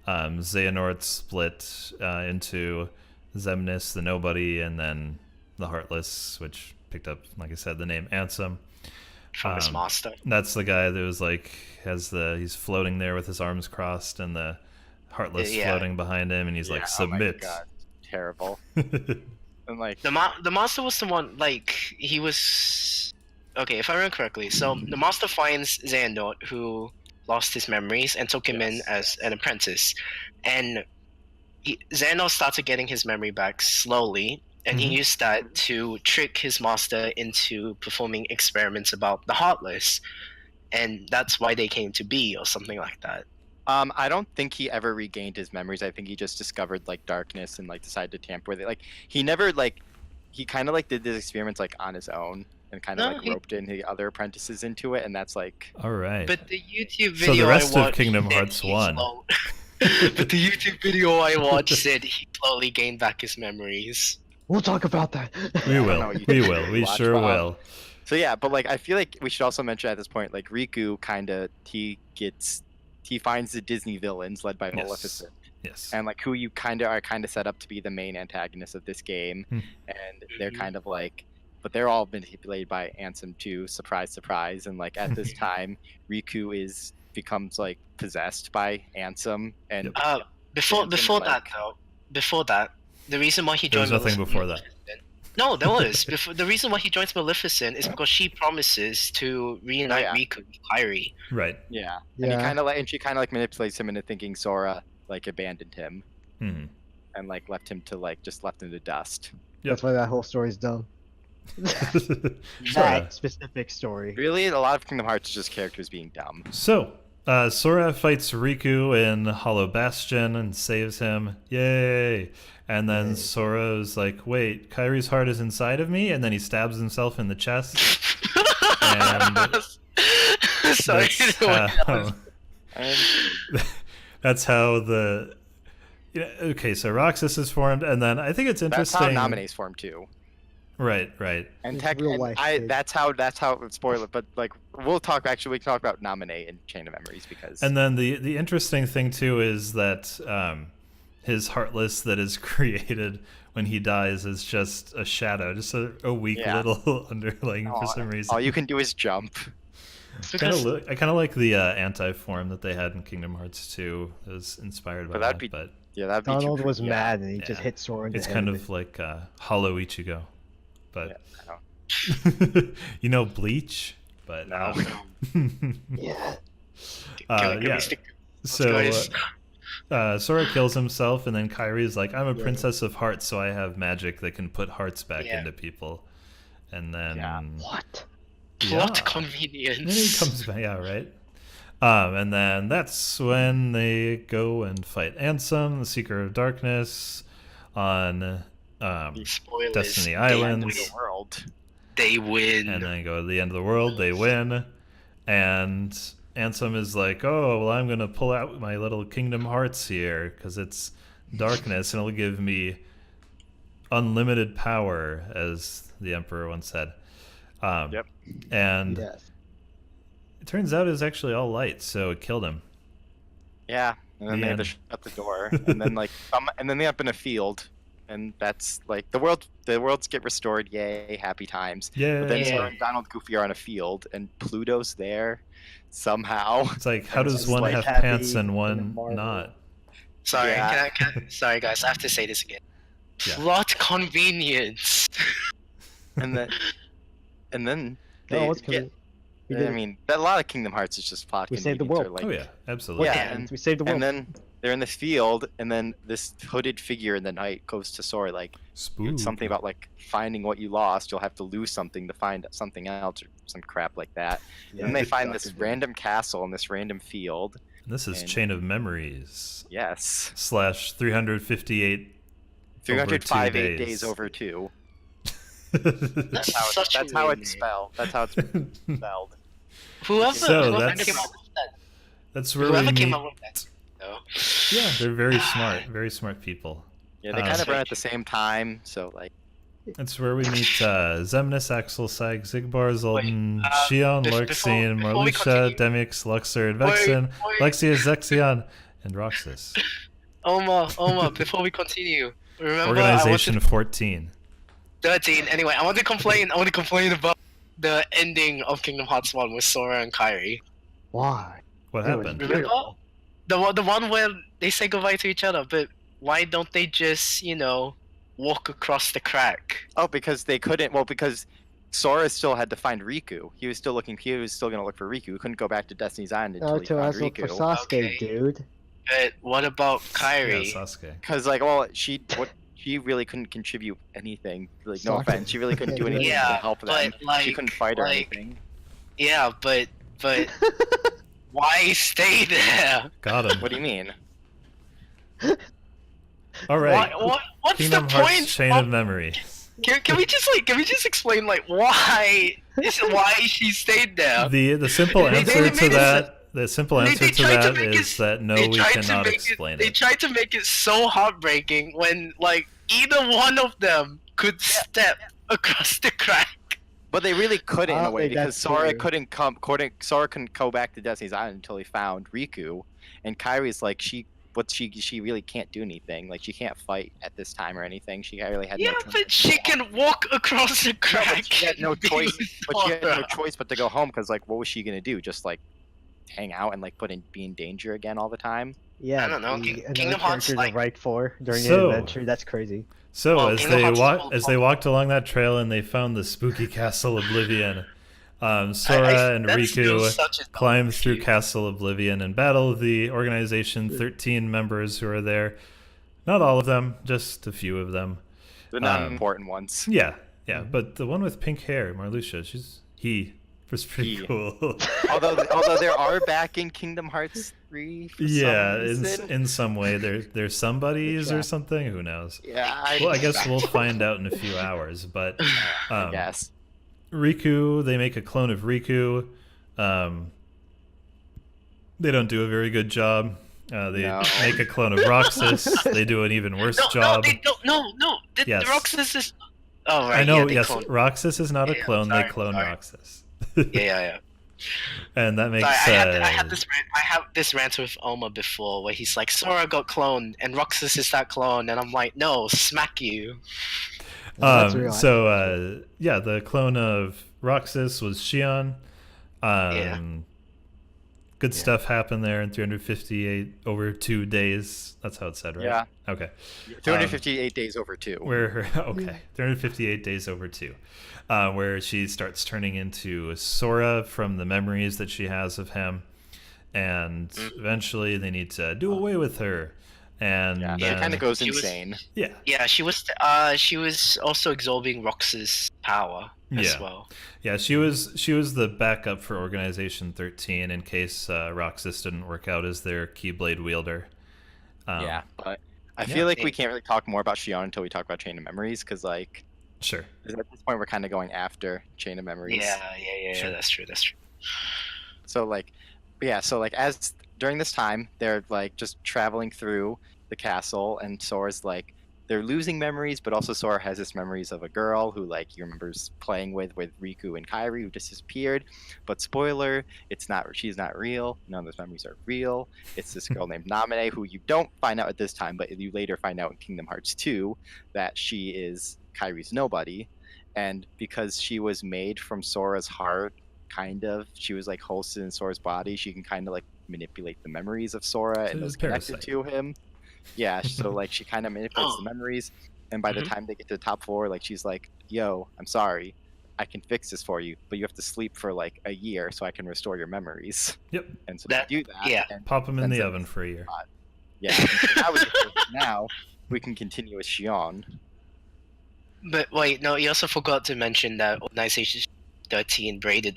A: Xehanort split into Zemnis, the Nobody, and then the Heartless, which picked up, like I said, the name Ansem.
D: from his master.
A: That's the guy that was like he's floating there with his arms crossed and the Heartless
D: Yeah.
A: floating behind him, and he's like
C: Oh my
A: submit.
C: God, terrible. And like,
D: The master was the one, like, he was... Okay, if I remember correctly, so the master finds Xehanort, who lost his memories, and took him in
C: Yes.
D: as an apprentice. And Xehanort started getting his memory back slowly, and
A: Mhm.
D: he used that to trick his master into performing experiments about the Heartless. And that's why they came to be, or something like that.
C: I don't think he ever regained his memories. I think he just discovered like darkness and like decided to tamper with it. Like he never like he kind of like did these experiments like on his own and kind of
D: No,
C: like
D: he-
C: roped in the other apprentices into it, and that's like
A: All right.
D: But the YouTube
A: So
D: video
A: the rest
D: I
A: of
D: watched
A: Kingdom
D: said
A: Hearts
D: he
A: 1.
D: but the YouTube video I watched said he slowly gained back his memories.
B: We'll talk about that.
A: We
C: don't
A: will.
C: know what you
A: We
C: did
A: will. We
C: watch,
A: sure
C: but,
A: will.
C: so yeah. But like I feel like we should also mention at this point like Riku he finds the Disney villains led by
A: Yes.
C: Maleficent.
A: Yes.
C: And like who you are kind of set up to be the main antagonists of this game,
A: Hmm.
C: and they're
D: Mhm.
C: kind of like, but they're all manipulated by Ansem too. Surprise, surprise! And like at this time, Riku becomes like possessed by Ansem, and
A: Yep.
D: Before
C: Ansem,
D: that
C: like-
D: though, before that, the reason why he
A: There was
D: joined
A: nothing before that.
D: Maleficent- No, there was. The reason why he joins Maleficent is because she promises to reunite
C: Oh, yeah.
D: Riku with Kairi.
A: Right.
C: yeah, and
B: Yeah.
C: she kind of like manipulates him into thinking Sora like abandoned him
A: Hmm.
C: and like left him to dust.
B: That's why that whole story's dumb.
A: Sora.
B: That specific story.
C: Really, a lot of Kingdom Hearts is just characters being dumb.
A: So, Sora fights Riku in Hollow Bastion and saves him. Yay! And then
B: Yay.
A: Sora's like, wait, Kairi's heart is inside of me? And then he stabs himself in the chest. And
D: Sorry.
C: And
A: that's how the... Yeah, okay, so Roxas is formed, and then I think it's
C: that's
A: interesting...
C: how Nominates form too.
A: Right, right.
C: And
B: It's
C: tech,
B: real
C: and
B: life,
C: I
B: dude.
C: that's how spoiler, but like we can talk about Nominate and Chain of Memories because
A: And then the interesting thing too is that his Heartless that is created when he dies is just a shadow, just a weak
C: Yeah.
A: little underling for some reason.
C: all you can do is jump.
A: I kind of like the anti-form that they had in Kingdom Hearts 2. It was inspired by
C: But that'd
A: that,
C: be
A: but
C: Yeah, that'd be too
B: Donald was
C: yeah.
B: mad and he just
A: Yeah.
B: hit Sora in the
A: it's
B: head
A: kind
B: with
A: of like Hollow Ichigo. but
C: Yeah, I
A: you know Bleach, but
C: No.
B: Yeah.
D: Can we
A: yeah.
D: stick to
A: So
D: guys?
A: Sora kills himself, and then Kyrie's like, "I'm a
B: Yeah.
A: princess of hearts, so I have magic that can put hearts back
D: Yeah.
A: into people." And then
C: Yeah.
B: What?
D: Plot
A: yeah.
D: convenience.
A: And then he comes back, yeah, right. And then that's when they go and fight Ansem, the Seeker of Darkness, on
D: Spoilers.
A: Destiny
D: They
A: Islands.
D: win.
C: the world.
D: They win.
A: And then go to the end of the world, they win. And Ansem is like, "Oh, well, I'm going to pull out my little Kingdom Hearts here because it's darkness and it'll give me unlimited power," as the Emperor once said.
C: Yep.
A: And
B: Yes.
A: it turns out it was actually all light, so it killed him.
C: Yeah, and then
A: The
C: they had to
A: end.
C: shut the door, and then and then they up in a field, and that's like the worlds get restored. Yay, happy times.
A: Yeah.
C: But then
D: Yeah.
C: Sora and Donald Goofy are on a field, and Pluto's there somehow.
A: It's like, how
C: It's
A: does
C: just
A: one
C: like
A: have
B: happy
A: pants and
B: in
A: one
B: Marvel.
A: not?
D: Sorry,
C: Yeah.
D: sorry guys, I have to say this again.
A: Yeah.
D: Plot convenience.
C: And then they
B: Oh, what's
C: get.
B: coming? We
C: I
B: did it.
C: mean, a lot of Kingdom Hearts is just plot
B: We saved the
C: convenience, or,
B: world.
C: like,
A: Oh yeah, absolutely.
C: Yeah,
B: Yeah,
C: and-
B: we saved the world.
C: And then they're in this field, and then this hooded figure in the night goes to Sora, like,
A: Spooky.
C: something about like finding what you lost. You'll have to lose something to find something else, or some crap like that.
B: Yeah,
C: And they
B: it's
C: find this
B: Dr. Doom.
C: random castle in this random field.
A: And this is
C: and-
A: Chain of Memories
C: Yes,
A: / 358.
C: 305
A: 2
C: days over 2.
D: That's such
C: That's
D: a
C: how
D: weird
C: it's
D: name.
C: spelled. That's how it's spelled.
D: Whoever,
A: So
D: whoever
A: that's-
D: came up with that,
A: That's where
D: whoever
A: we
D: came
A: meet.
D: up with that, though.
A: Yeah, they're very smart people.
C: Yeah, they
A: Um,
C: kind of run at the same time. So like,
A: That's where we meet Xemnas, Axel, Sag, Zigbar, Zoltan, Xion,
D: before
A: Larxene,
D: we
A: Marluxia,
D: continue-
A: Demix, Luxor, and
D: Wait,
A: Vexen,
D: wait.
A: Lexia, Zexion, and Roxas.
D: Oma, before we continue, remember
A: Organization
D: I
A: 14.
D: wanted 13. Anyway, I want to complain about the ending of Kingdom Hearts 1 with Sora and Kairi.
B: Why?
A: What
B: It was
A: happened?
D: Remember?
B: beautiful.
D: The one where they say goodbye to each other, but why don't they just, walk across the crack?
C: oh, because they couldn't. Well, because Sora still had to find Riku. He was still looking. He was still gonna look for Riku. He couldn't go back to Destiny's Island until
B: No,
C: he
B: to
C: found
B: us look for
C: Riku.
B: Sasuke,
D: Okay.
B: dude.
D: But what about
A: Yeah,
D: Kairi?
A: Sasuke.
C: Because like, well, she really couldn't contribute anything. Like, no
B: Sasuke.
C: offense, she really couldn't do anything
D: Yeah,
C: to help them.
D: but, like-
C: she couldn't fight or
D: like-
C: anything.
D: Yeah, but why stay there?
A: Got him.
C: What do you mean?
A: All right.
D: What's
A: Kingdom
D: the
A: Hearts
D: point?
A: Chain of Memory.
D: Can we just explain why she stayed there?
A: The simple
D: They
A: answer
D: made
A: to
D: it-
A: that. The simple
D: They-
A: answer
D: they
A: to
D: tried to
A: that
D: make
A: is
D: it-
A: that no,
D: they
A: we
D: tried to
A: cannot
D: make
A: explain
D: They
A: it.
D: tried to make it so heartbreaking when like either one of them could step across the crack.
C: But they really couldn't
B: I
C: in a
B: don't
C: way
B: think
C: because
B: that's
C: Sora
B: true.
C: Sora couldn't go back to Destiny's Island until he found Riku, and Kairi's like she really can't do anything. Like she can't fight at this time or anything. She really had
D: Yeah,
C: no choice.
D: but she can walk across the
C: No,
D: crack.
C: but she had no
D: and be
C: choice.
D: with
C: But she had no
D: Sora.
C: choice but to go home because like what was she gonna do? Just like hang out and like be in danger again all the time?
B: Yeah,
D: I don't know,
B: the- another
D: Kingdom Hearts,
B: character to
D: like-
B: write for during
A: So-
B: an adventure. That's crazy.
A: So
D: Well,
A: as
D: Kingdom
A: they
D: Hearts is full of
A: as they walked along that trail and they found the spooky castle Oblivion, Sora and
D: that's still
A: Riku
D: such a
A: climb
D: dumb
A: through
D: feud.
A: Castle Oblivion and battle the organization 13 members who are there. Not all of them, just a few of them.
C: The not
A: Um,
C: important ones.
A: Yeah, but the one with pink hair, Marluxia, he was pretty
C: He.
A: cool.
C: although there are back in Kingdom Hearts 3 for
A: Yeah,
C: some reason.
A: in some way they're somebodies or
B: Yeah.
A: something. Who knows?
C: Yeah,
A: Well, I guess we'll find out in a few hours. But
C: I guess.
A: Riku, they make a clone of Riku. They don't do a very good job. They
C: No.
A: make a clone of Roxas. They do an even worse
D: No,
A: job.
D: no, they don't. No.
A: Yes.
D: The Roxas is. Oh right.
A: I know.
D: Yeah, they
A: Yes,
D: clone-
A: Roxas is not a
D: Yeah,
A: clone.
D: sorry,
A: they clone
D: sorry.
A: Roxas.
D: Yeah.
A: And that makes.
D: Sorry, I had this rant with Oma before where he's like, Sora got cloned and Roxas is that clone, and I'm like, no, smack you.
B: That's real.
A: The clone of Roxas was Xion.
D: Yeah.
A: good stuff happened there in 358 over 2 days. That's how it's said, right?
C: Yeah.
A: Okay.
C: 258 days over 2.
A: Where 358 days over 2, where she starts turning into Sora from the memories that she has of him, and eventually they need to do away with her. And
C: yeah,
A: then,
C: it kind of goes insane.
D: Yeah, she was also absorbing Rox's power as well.
A: Yeah, she was the backup for Organization 13 in case Roxas didn't work out as their Keyblade wielder.
C: But I feel like we can't really talk more about Shion until we talk about Chain of Memories, because like,
A: sure,
C: at this point we're kind of going after Chain of Memories.
D: Yeah, that's true.
C: So like, as during this time, they're like just traveling through the castle, and Sora's like, they're losing memories, but also Sora has this memories of a girl who like he remembers playing with Riku and Kairi, who just disappeared. But spoiler, she's not real. None of those memories are real. It's this girl named Namine, who you don't find out at this time, but you later find out in Kingdom Hearts 2 that she is Kairi's nobody. And because she was made from Sora's heart, kind of, she was like hosted in Sora's body, she can kind of like manipulate the memories of Sora and those connected to him. Yeah, so like she kind of manipulates the memories, and by the time they get to the top 4, like she's like, "Yo, I'm sorry, I can fix this for you, but you have to sleep for like a year so I can restore your memories."
A: Yep.
C: And so they do that. And
A: pop them in the oven for a year.
C: Yeah. So now we can continue with Shion.
D: But wait, no, you also forgot to mention that Organization 13 raided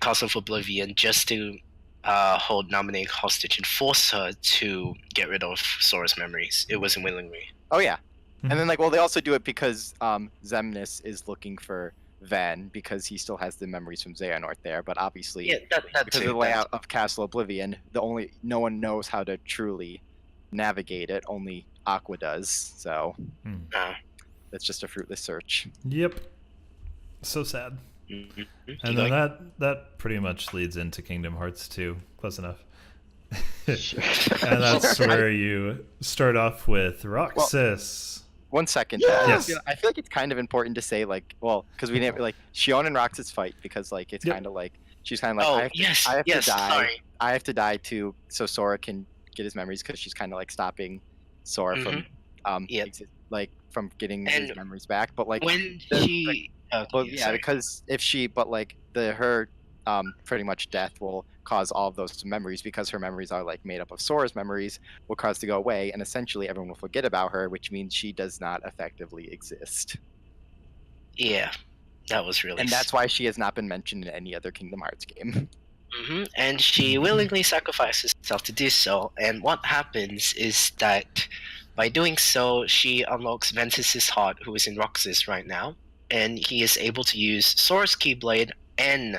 D: Castle of Oblivion just to hold Namine hostage and force her to get rid of Sora's memories. It wasn't willingly.
C: Oh yeah. And then like, well, they also do it because Xemnas is looking for Ven because he still has the memories from Xehanort there, but obviously because of the layout of Castle Oblivion, no one knows how to truly navigate it, only Aqua does. So it's just a fruitless search.
A: Yep. So sad. And then that pretty much leads into Kingdom Hearts 2. Close enough. And that's where you start off with Roxas.
C: One second.
A: Yes.
C: I feel like it's kind of important to say, like, well, because we didn't like Shion and Roxas fight because like it's kind of like she's kind of like I have to die.
D: Sorry.
C: I have to die too, so Sora can get his memories because she's kind of like stopping Sora from like from getting his memories back. But like
D: when
C: because if she, but like her pretty much death will cause all of those memories because her memories are like made up of Sora's memories will cause to go away, and essentially everyone will forget about her, which means she does not effectively exist.
D: Yeah, that was really.
C: And that's why she has not been mentioned in any other Kingdom Hearts game.
D: And she willingly sacrifices herself to do so, and what happens is that by doing so, she unlocks Ventus's heart, who is in Roxas right now, and he is able to use Sora's Keyblade and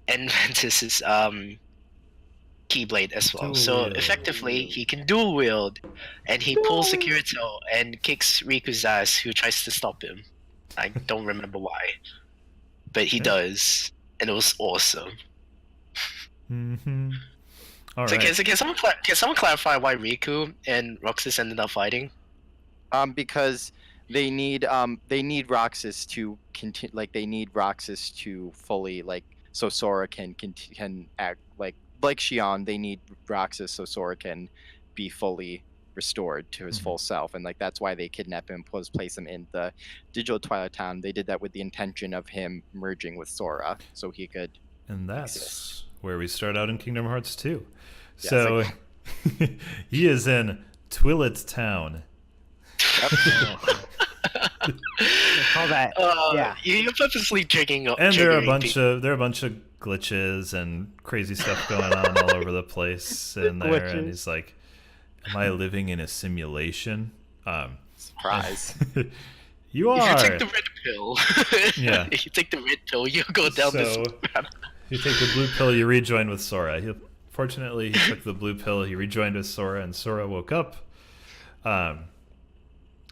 D: Ventus's Keyblade as well. So effectively, he can dual wield, and he pulls the Kirito and kicks Riku's ass, who tries to stop him. I don't remember why, but he does, and it was awesome.
A: All
D: so
A: right.
D: can someone clarify why Riku and Roxas ended up fighting?
C: Because they need Roxas to continue, like they need Roxas to fully like so Sora can act like Shion. They need Roxas so Sora can be fully restored to his full self, and like that's why they kidnap him, place him in the digital Twilight Town. They did that with the intention of him merging with Sora so he could.
A: And that's where we start out in Kingdom Hearts 2.
C: Yeah,
A: so he is in Twilight Town.
C: Yep.
B: Call that.
D: You're purposely jigging up.
A: And there are a bunch of glitches and crazy stuff going on all over the place in there.
B: Glitches.
A: And he's like, "Am I living in a simulation?"
C: Surprise.
A: You are.
D: If you take the red pill, if you take the red pill, you go down this.
A: You take the blue pill, you rejoin with Sora. Fortunately, he took the blue pill, he rejoined with Sora, and Sora woke up.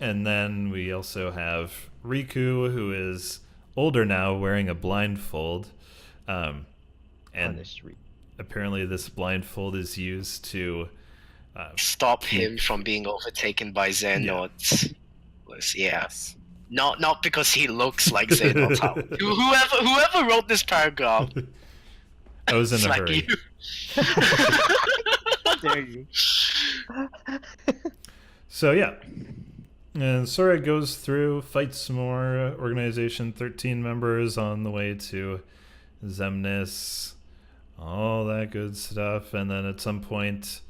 A: And then we also have Riku, who is older now, wearing a blindfold. And apparently this blindfold is used to
D: stop him from being overtaken by Xehanort's. Yes. Not because he looks like Xehanort's. Whoever wrote this paragraph
A: I was in a
D: Smack
A: hurry.
D: you.
B: Dare you?
A: So yeah, and Sora goes through, fights some more Organization 13 members on the way to Zemnis, all that good stuff, and then at some point,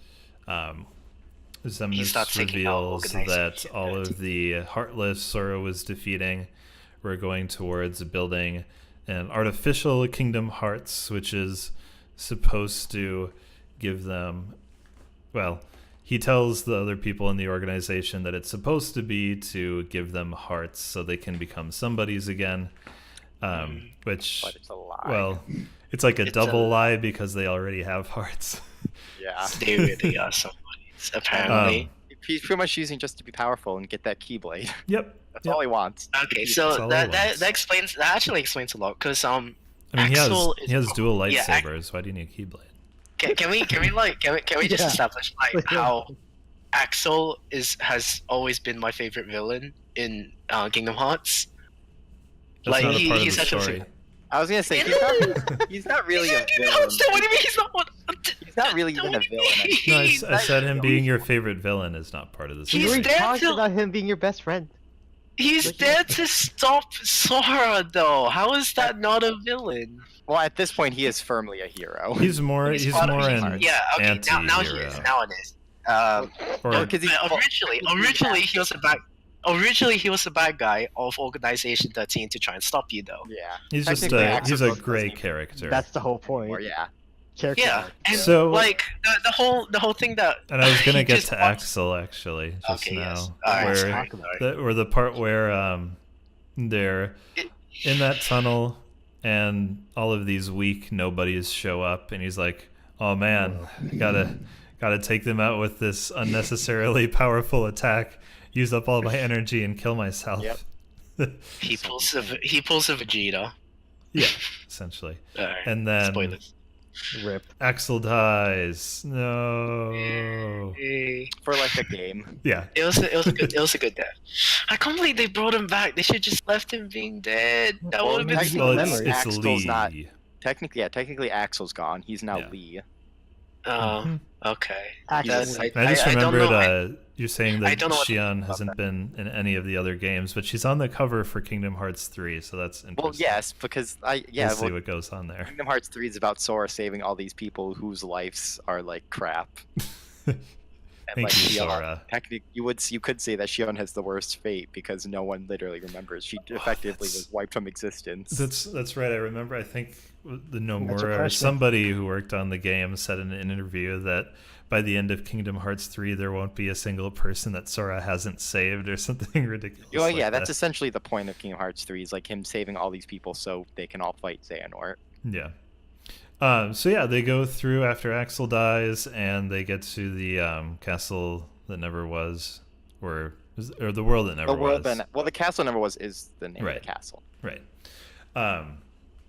D: He starts
A: Zemnis
D: taking out
A: reveals that
D: Organization
A: all
D: 13.
A: of the Heartless Sora was defeating were going towards building an artificial Kingdom Hearts, which is supposed to give them, well, he tells the other people in the organization that it's supposed to be to give them hearts so they can become somebodies again, which,
C: But it's a lie.
A: well, it's like a
D: It's
A: double
D: a-
A: lie because they already have hearts.
C: Yeah.
D: They really are somebody's, apparently.
C: He's pretty much using just to be powerful and get that Keyblade.
A: Yep.
C: That's
A: Yep.
C: all he wants.
D: Okay,
A: That's
D: so
A: all
D: that,
A: he
D: that
A: wants.
D: that explains that actually explains a lot because
A: I mean,
D: Axel
A: he has dual
D: yeah,
A: lightsabers. Why do you need a Keyblade?
D: can we just
B: Yeah.
D: establish like how Axel has always been my favorite villain in Kingdom Hearts.
A: That's
D: Like,
A: not a part of
D: he's
A: the
D: such a-
A: story.
C: I was gonna say he's not really a villain.
D: What do you mean he's not one?
C: He's not really even a
D: What do you
C: villain.
D: mean?
A: No, I
C: Not
A: said him
C: really.
A: being your favorite villain is not part of the
B: We
A: story.
D: He's
B: already
D: there
B: talked
D: to-
B: about him being your best friend.
D: He's there to stop Sora, though. How is that not a villain?
C: Well, at this point, he is firmly a hero.
A: He's more
D: He's
A: he's
D: part of-
A: more
D: he's-
A: an
D: yeah, okay, now he
A: anti-hero.
D: is. Now it is.
A: Or
C: No, 'cause he-
D: Originally he was a bad. Originally he was a bad guy of Organization 13 to try and stop you, though.
C: Yeah.
A: he's just
C: Technically,
A: he's a
C: Axel
A: gray
C: doesn't-
A: character.
B: That's the whole point.
C: Or yeah.
B: Character
D: Yeah,
B: arc.
D: and
A: So-
D: like the whole thing that.
A: And I was gonna
D: he
A: get
D: just
A: to
D: wants-
A: Axel actually just
D: Okay,
A: now,
D: yes. Alright,
A: where
D: sorry.
A: or the part where they're in that tunnel and all of these weak nobodies show up, and he's like, "Oh man, gotta take them out with this unnecessarily powerful attack. Use up all my energy and kill myself."
C: Yep.
D: He pulls a Vegeta.
A: Yeah, essentially.
D: Alright,
A: And then
D: spoilers.
B: Rip.
A: Axel dies. No.
D: Eh,
C: For like a game.
A: Yeah.
D: It was a good death. I can't believe they brought him back. They should just left him being dead. That
C: Well,
D: would have been
C: technically-
A: Well,
B: memory.
A: it's
C: Axel's
A: Lee.
C: not- Technically, Axel's gone. He's now
A: Yeah.
C: Lee.
A: Mhm.
D: Okay.
B: Axel.
C: Yes,
D: That's-
A: I just
D: I don't
A: remembered
D: know.
A: you're saying
D: I
A: that
D: don't know what to
A: Xion
C: think about
A: hasn't been in any of the other games, but she's on the cover for Kingdom Hearts 3, so that's interesting.
C: Well, yes, because
A: We'll see
C: well,
A: what goes on there.
C: Kingdom Hearts 3 is about Sora saving all these people whose lives are like crap. And,
A: Thank
C: like,
A: you,
C: Xion-
A: Sora.
C: Technically, you could say that Xion has the worst fate because no one literally remembers. She effectively
A: that's-
C: was wiped from existence.
A: That's right. I remember. I think the
B: That's a
A: Nomura or
B: punishment.
A: somebody who worked on the game said in an interview that by the end of Kingdom Hearts 3, there won't be a single person that Sora hasn't saved or something ridiculous.
C: Oh
A: like
C: yeah, that's
A: that.
C: essentially the point of Kingdom Hearts 3 is like him saving all these people so they can all fight Xehanort.
A: Yeah. So yeah, they go through after Axel dies, and they get to the castle that never was, or the world that never
C: The world
A: was.
C: the castle never was is the name
A: Right.
C: of the castle.
A: Right.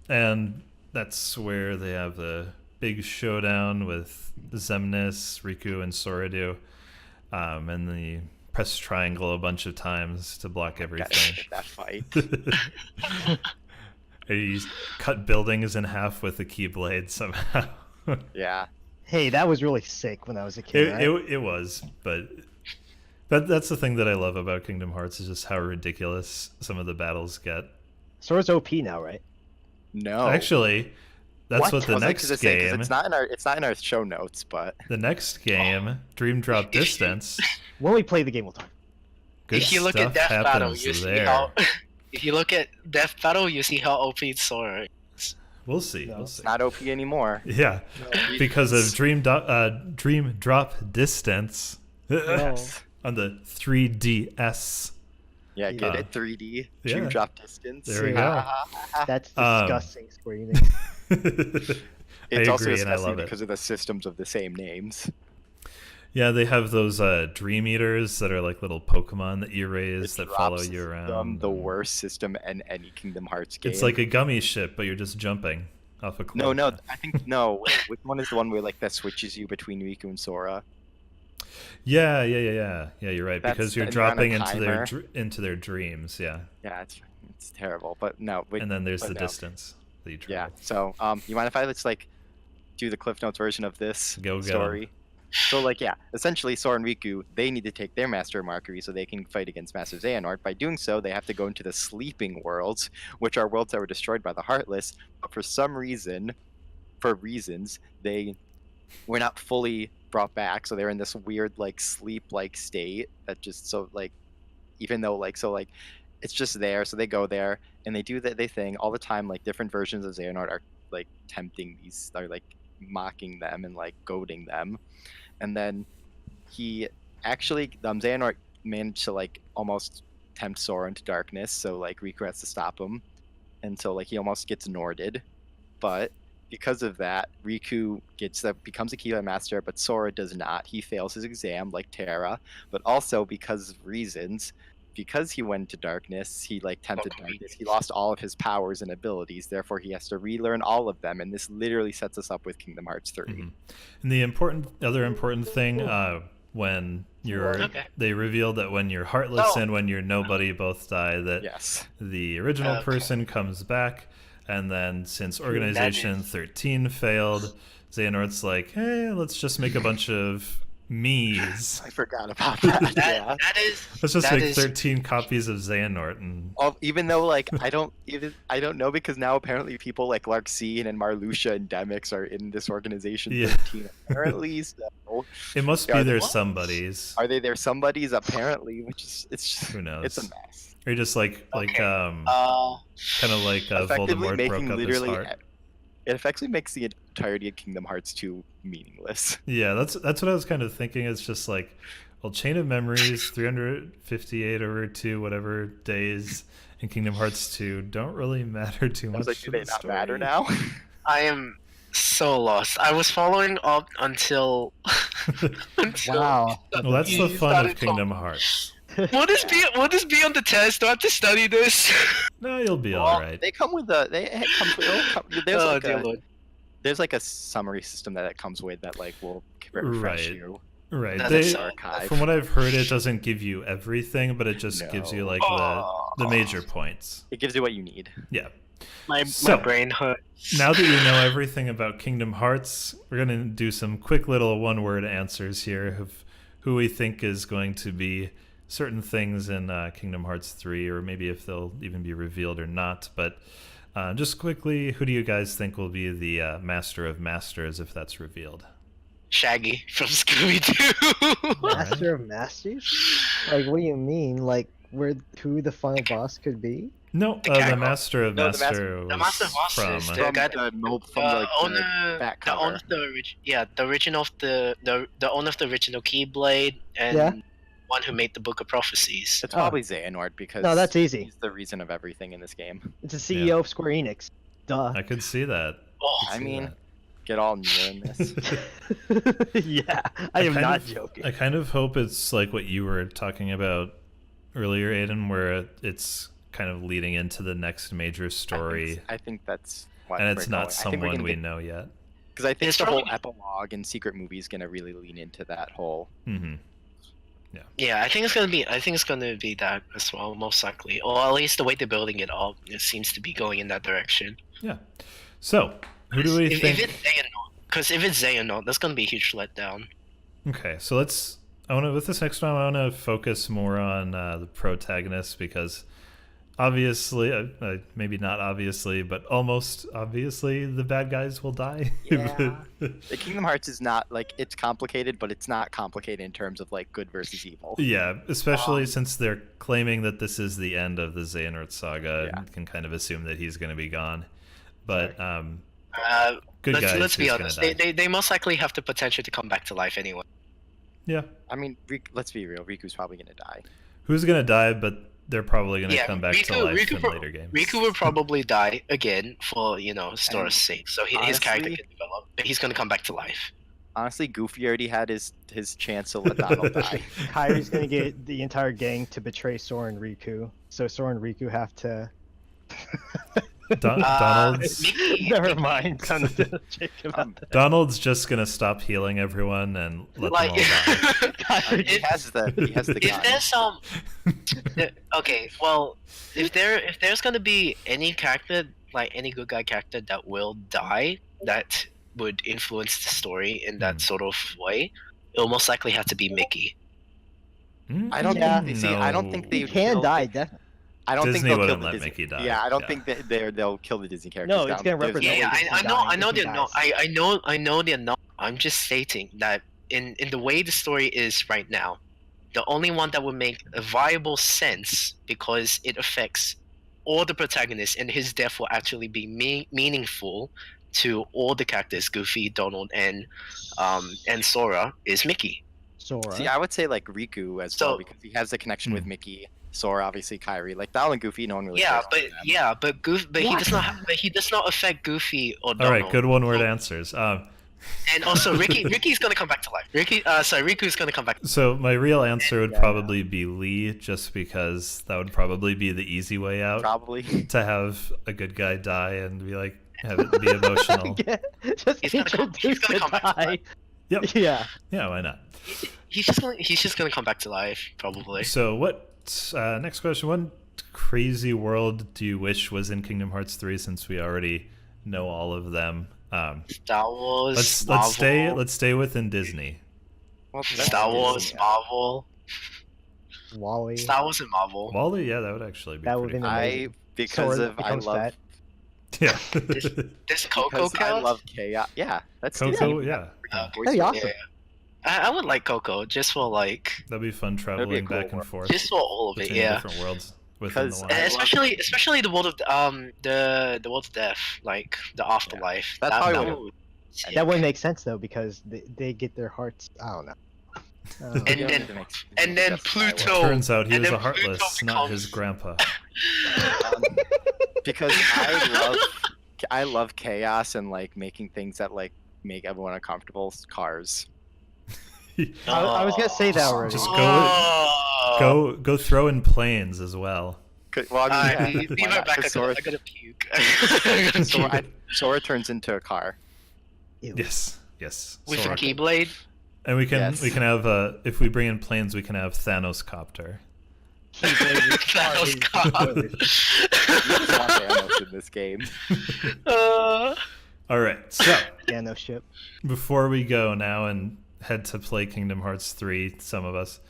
A: And that's where they have the big showdown with Zemnis, Riku, and Sora do. And they press triangle a bunch of times to block
C: Gotta
A: everything.
C: get that fight.
A: You cut buildings in half with a keyblade somehow.
C: Yeah.
B: Hey, that was really sick when I was a kid. right?
A: It was, but that's the thing that I love about Kingdom Hearts is just how ridiculous some of the battles get.
B: Sora's OP now, right?
C: No.
A: Actually, that's what the
C: I was
A: next
C: gonna say, 'cause
A: game.
C: it's not in our show notes, but
A: The next game, Dream Drop Distance.
B: When we play the game, we'll talk.
A: Good
D: If you look
A: stuff
D: at Death Battle,
A: happens
D: you see
A: there.
D: how. If you look at Death Battle, you see how OP Sora.
A: We'll see.
B: No.
A: We'll
C: it's
A: see.
C: not OP anymore.
A: Yeah, because of Dream Drop Distance
C: Yes.
A: on the 3DS.
C: Yeah, get
A: Yeah.
C: it 3D.
A: Yeah.
C: Dream drop distance.
A: There we
B: go.
A: go.
B: That's
A: Um,
B: disgusting, Square Enix.
C: It's
A: I
C: also
A: agree, and I
C: disgusting
A: love it.
C: because of the systems of the same names.
A: Yeah, they have those Dream Eaters that are like little Pokemon that you raise
C: The
A: that follow
C: drop
A: you
C: system,
A: around.
C: The worst system in any Kingdom Hearts game.
A: It's like a gummy ship, but you're just jumping off a cliff.
C: No, I think no. Wait, which one is the one where like that switches you between Riku and Sora?
A: Yeah. Yeah, you're right.
C: That's-
A: Because you're
C: and you're on a
A: dropping into
C: timer.
A: into their dreams. Yeah,
C: Yeah, it's terrible. But no.
A: and then there's
C: but
A: the
C: no.
A: distance that you travel.
C: Yeah. So you mind if I just like do the Cliff Notes version of this
A: Go, go.
C: story. So, like, yeah, essentially, Sora and Riku, they need to take their Master of Markery so they can fight against Master Xehanort. By doing so, they have to go into the Sleeping Worlds, which are worlds that were destroyed by the Heartless. But for some reason, they were not fully brought back. So they're in this weird, like, sleep-like state that just so, like, even though, like, so, like, it's just there. So they go there and they do they thing all the time. Like, different versions of Xehanort are, like, tempting these, are, like, mocking them and, like, goading them. And then he actually, Xehanort managed to, like, almost tempt Sora into darkness, so, like, Riku has to stop him. And so, like, he almost gets Norded. But because of that, Riku becomes a Keyblade Master, but Sora does not. He fails his exam, like Terra. But also, because of reasons, because he went into darkness, he, like, tempted darkness. He lost all of his powers and abilities, therefore he has to relearn all of them, and this literally sets us up with Kingdom Hearts 3.
A: Mm-hmm. And the other important thing, when they revealed that when you're Heartless and when you're Nobody both die, that the original person comes back, and then since Organization 13 failed, Xehanort's like, hey, let's just make a bunch of me's.
C: I forgot about that.
A: Let's just make 13 copies of Xehanort, and
C: even though, like, I don't know, because now apparently people like Larxene and Marluxia and Demix are in this organization 13 apparently. So
A: it must be their somebodies.
C: Are they their somebodies? Apparently, which is
A: who knows?
C: It's a mess.
A: Or just like kind of like Voldemort broke up his heart.
C: It effectively makes the entirety of Kingdom Hearts 2 meaningless.
A: Yeah, that's what I was kind of thinking. It's just like, well, Chain of Memories, 358 over 2 whatever days in Kingdom Hearts 2 don't really matter too much.
C: Like, do they not matter now?
D: I am so lost. I was following up until
B: wow.
A: Well, that's the fun of Kingdom Hearts.
D: Will this be on the test? Do I have to study this?
A: No, you'll be all right.
C: They come with there's like a summary system that it comes with that, like, will refresh you.
A: Right.
C: Archive.
A: From what I've heard, it doesn't give you everything, but it just gives you, like, the major points.
C: It gives you what you need.
A: Yeah.
D: My brain hurts.
A: Now that you know everything about Kingdom Hearts, we're going to do some quick little one-word answers here of who we think is going to be certain things in Kingdom Hearts 3, or maybe if they'll even be revealed or not. But just quickly, who do you guys think will be the Master of Masters if that's revealed?
D: Shaggy from Scooby-Doo.
B: Master of Masters? Like, what do you mean? Like, who the final boss could be?
A: No, the Master of Masters.
D: The Master of Masters. The guy, the owner of the original of the owner of the original Keyblade, and one who made the Book of Prophecies.
C: It's probably Xehanort, because
B: that's easy.
C: He's the reason of everything in this game.
B: It's the CEO of Square Enix. Duh.
A: I could see that.
C: I mean, get all near in this.
B: Yeah, I am not joking.
A: I kind of hope it's like what you were talking about earlier, Aiden, where it's kind of leading into the next major story.
C: I think that's what
A: and it's not someone we know yet.
C: Because I think the whole epilogue and secret movie is going to really lean into that whole.
A: Mm-hmm.
D: Yeah, I think it's gonna be that as well, most likely, or at least the way they're building it up, it seems to be going in that direction.
A: Yeah. So, who do we think?
D: Because if it's Xehanort, that's gonna be a huge letdown.
A: Okay, so with this next one, I want to focus more on the protagonist, because obviously, maybe not obviously, but almost obviously, the bad guys will die.
C: Yeah. The Kingdom Hearts is not, like, it's complicated, but it's not complicated in terms of, like, good versus evil.
A: Yeah, especially since they're claiming that this is the end of the Xehanort saga, and can kind of assume that he's going to be gone. But
D: let's be honest, they most likely have the potential to come back to life anyway.
A: Yeah.
C: I mean, let's be real, Riku's probably going to die.
A: Who's going to die, but they're probably going to come back to life in later games.
D: Riku will probably die again for, Sora's sake. So his character can develop, but he's going to come back to life.
C: Honestly, Goofy already had his chance to let Donald die.
B: Kyrie's going to get the entire gang to betray Sora and Riku. So Sora and Riku have to...
A: Donald's...
B: Never mind.
A: Donald's just going to stop healing everyone and let them all die.
C: He has the gun.
D: If there's okay, well, if there's gonna be any character, like any good guy character that will die, that would influence the story in that sort of way, it'll most likely have to be Mickey.
C: I don't
B: Yeah.
C: think. See, I don't think they
B: He can die, definitely.
C: I don't
A: Disney
C: think they'll
A: wouldn't
C: kill the
A: let
C: Disney.
A: Mickey die.
C: Yeah, I don't
A: Yeah.
C: think that they'll kill the Disney characters.
B: No, it's gonna
C: There's
B: represent-
D: Yeah,
B: Disney
D: I know
B: dying if he
D: they're not.
B: dies.
D: I know they're not. I'm just stating that in the way the story is right now, the only one that would make a viable sense, because it affects all the protagonists and his death will actually be meaningful to all the characters, Goofy, Donald, and Sora, is Mickey.
B: Sora.
C: See, I would say like Riku as well,
D: So-
C: because he has the connection with Mickey. Sora, obviously, Kyrie. Like Donald and Goofy, no one really. cares about them.
D: But he does not affect Goofy or Donald.
A: All right, good one-word answers.
D: And also Ricky's gonna come back to life. Riku's gonna come back.
A: So my real answer would
B: Yeah.
A: probably be Lee, just because that would probably be the easy way out.
C: Probably.
A: To have a good guy die and be like, have it be emotional.
B: Yeah, just
D: He's gonna
B: introduce
D: come
B: the
D: back to
B: die.
D: life.
A: Yep.
B: Yeah.
A: Yeah, why not?
D: He's just gonna come back to life, probably.
A: So what? Next question: what crazy world do you wish was in Kingdom Hearts 3? Since we already know all of them,
D: Star Wars.
A: let's stay within Disney.
C: Well,
D: Star Wars, Marvel.
B: Wally.
D: Star Wars and Marvel.
A: Wally, yeah, that would actually be
B: That would
A: pretty
B: be
A: cool.
C: I because
B: Sora
C: of I
B: becomes
C: love
B: fat.
A: Yeah.
D: Does Coco
C: because I
D: count?
C: love chaos. Yeah, that's
A: Coco, yeah.
B: That'd be awesome.
D: I would like Coco just for like
A: That'd be fun
C: be a
A: traveling
C: cool
A: back and
C: world.
A: forth
D: just for all of it,
A: between
D: yeah.
A: different worlds within the
C: Because-
A: one.
D: And
C: I love-
D: especially the world of the world of death, like the afterlife.
C: That's probably
D: that
C: what
D: would-
B: That wouldn't make sense though because they get their hearts. I don't know.
D: And
C: Yeah,
D: then-
C: it makes-
D: and then
C: that's why I
D: Pluto-
C: love
A: Turns out he
D: and
A: was a
D: then Pluto
A: heartless, not his
D: becomes-
A: grandpa.
C: it. Because I love chaos and like making things that like make everyone uncomfortable. Cars.
B: I was gonna say that already.
A: Just
D: Oh.
A: Go throw in planes as well.
C: Well, I mean,
D: Alright, be
C: why
D: right
C: not?
D: back.
C: 'Cause Sora,
D: I gotta puke. I gotta puke.
C: Sora turns into a car.
A: Yes.
D: With
A: Sora.
D: a keyblade.
A: And we can
C: Yes.
A: have if we bring in planes, we can have Thanos copter.
D: Thanos God.
C: You just want Thanos in this game.
A: All right. So
B: Yeah, no ship.
A: before we go now and head to play Kingdom Hearts 3, some of us,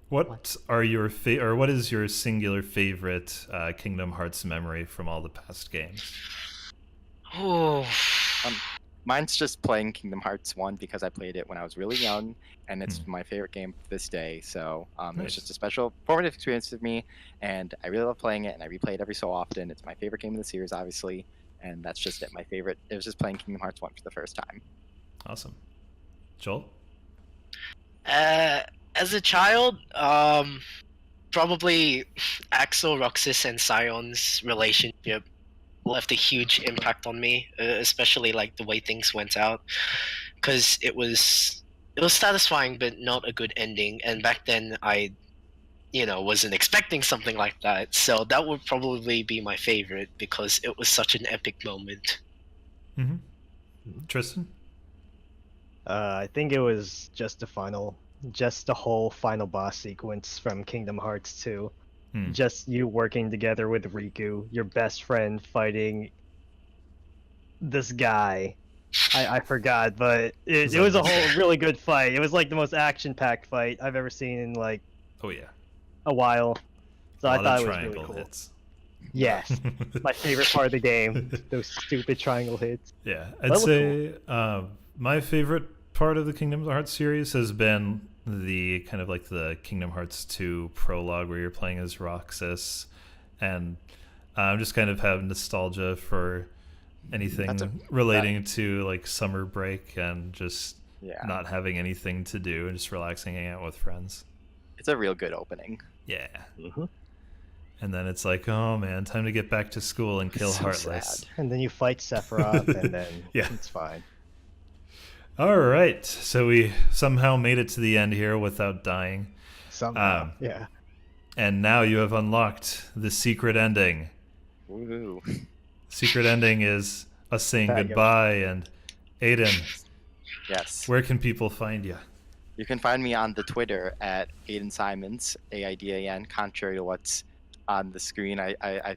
A: what are your or what is your singular favorite Kingdom Hearts memory from all the past games?
D: Oh.
C: Mine's just playing Kingdom Hearts 1 because I played it when I was really young, and it's my favorite game to this day. So
A: Nice.
C: it's just a special formative experience with me, and I really love playing it, and I replay it every so often. It's my favorite game of the series, obviously, and that's just it. My favorite. It was just playing Kingdom Hearts 1 for the first time.
A: Awesome. Joel?
D: As a child, probably Axel, Roxas, and Sion's relationship left a huge impact on me, especially like the way things went out, because it was satisfying but not a good ending. And back then, I wasn't expecting something like that. So that would probably be my favorite because it was such an epic moment.
A: Mm-hmm. Tristan?
B: I think it was just the whole final boss sequence from Kingdom Hearts 2. Just you working together with Riku, your best friend fighting this guy. I forgot, but it was a whole really good fight. It was like the most action-packed fight I've ever seen in like
A: Oh yeah.
B: a while. So I
A: A lot
B: thought
A: of
B: it was
A: triangle
B: really cool.
A: hits.
B: Yes, my favorite part of the game. Those stupid triangle hits.
A: Yeah,
B: That
A: I'd
B: was
A: say my favorite part of the Kingdom Hearts series has been the kind of like the Kingdom Hearts 2 prologue where you're playing as Roxas, and I'm just kind of have nostalgia for anything relating to like summer break and just not having anything to do and just relaxing, hanging out with friends.
C: It's a real good opening.
A: Yeah.
B: Mhm.
A: And then it's like, oh man, time to get back to school and kill
C: So
A: Heartless.
C: sad.
B: And then you fight Sephiroth, and then
A: Yeah.
B: it's fine.
A: All right, so we somehow made it to the end here without dying.
B: Somehow, yeah.
A: And now you have unlocked the secret ending.
C: Woo.
A: Secret ending is us saying
B: Bad guy.
A: goodbye. And Aiden,
C: Yes.
A: where can people find you?
C: You can find me on the Twitter at Aiden Simons, AIDAN, contrary to what's on the screen.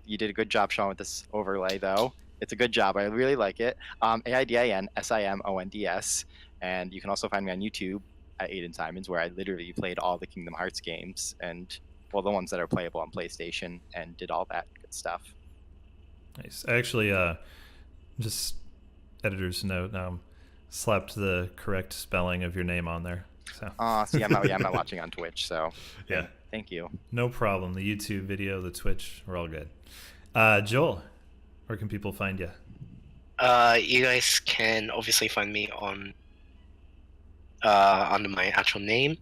C: You did a good job, Sean, with this overlay, though. It's a good job. I really like it. AIDINSIMONDS. And you can also find me on YouTube at Aiden Simons, where I literally played all the Kingdom Hearts games and, well, the ones that are playable on PlayStation, and did all that good stuff.
A: Nice. I actually, just editor's note, slapped the correct spelling of your name on there. So.
C: See, I'm not watching on Twitch, so
A: yeah.
C: Thank you.
A: No problem. The YouTube video, the Twitch, we're all good. Joel, where can people find you?
D: You guys can obviously find me on under my actual name.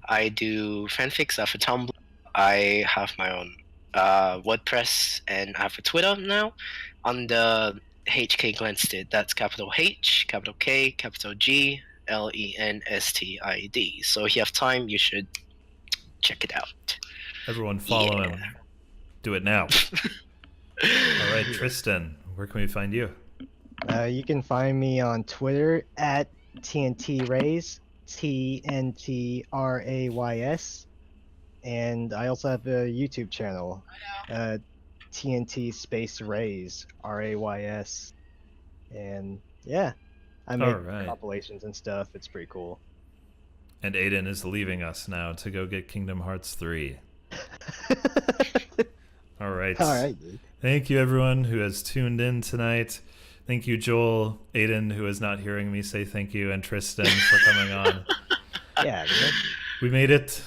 D: I do fanfics. I have a Tumblr. I have my own WordPress, and I have a Twitter now under HK Glenstid. That's capital H, capital K, capital G, LENSTID. So if you have time, you should check it out.
A: Everyone follow him. Do it now. All right, Tristan, where can we find you?
B: You can find me on Twitter at TNTRays, TNTRAYS, and I also have a YouTube channel, TNT Space Rays, RAYS, and yeah, I make compilations and stuff. It's pretty cool.
A: And Aiden is leaving us now to go get Kingdom Hearts 3. All right.
B: All right, dude.
A: Thank you, everyone who has tuned in tonight. Thank you, Joel, Aiden, who is not hearing me say thank you, and Tristan for coming on.
B: Yeah, man.
A: We made it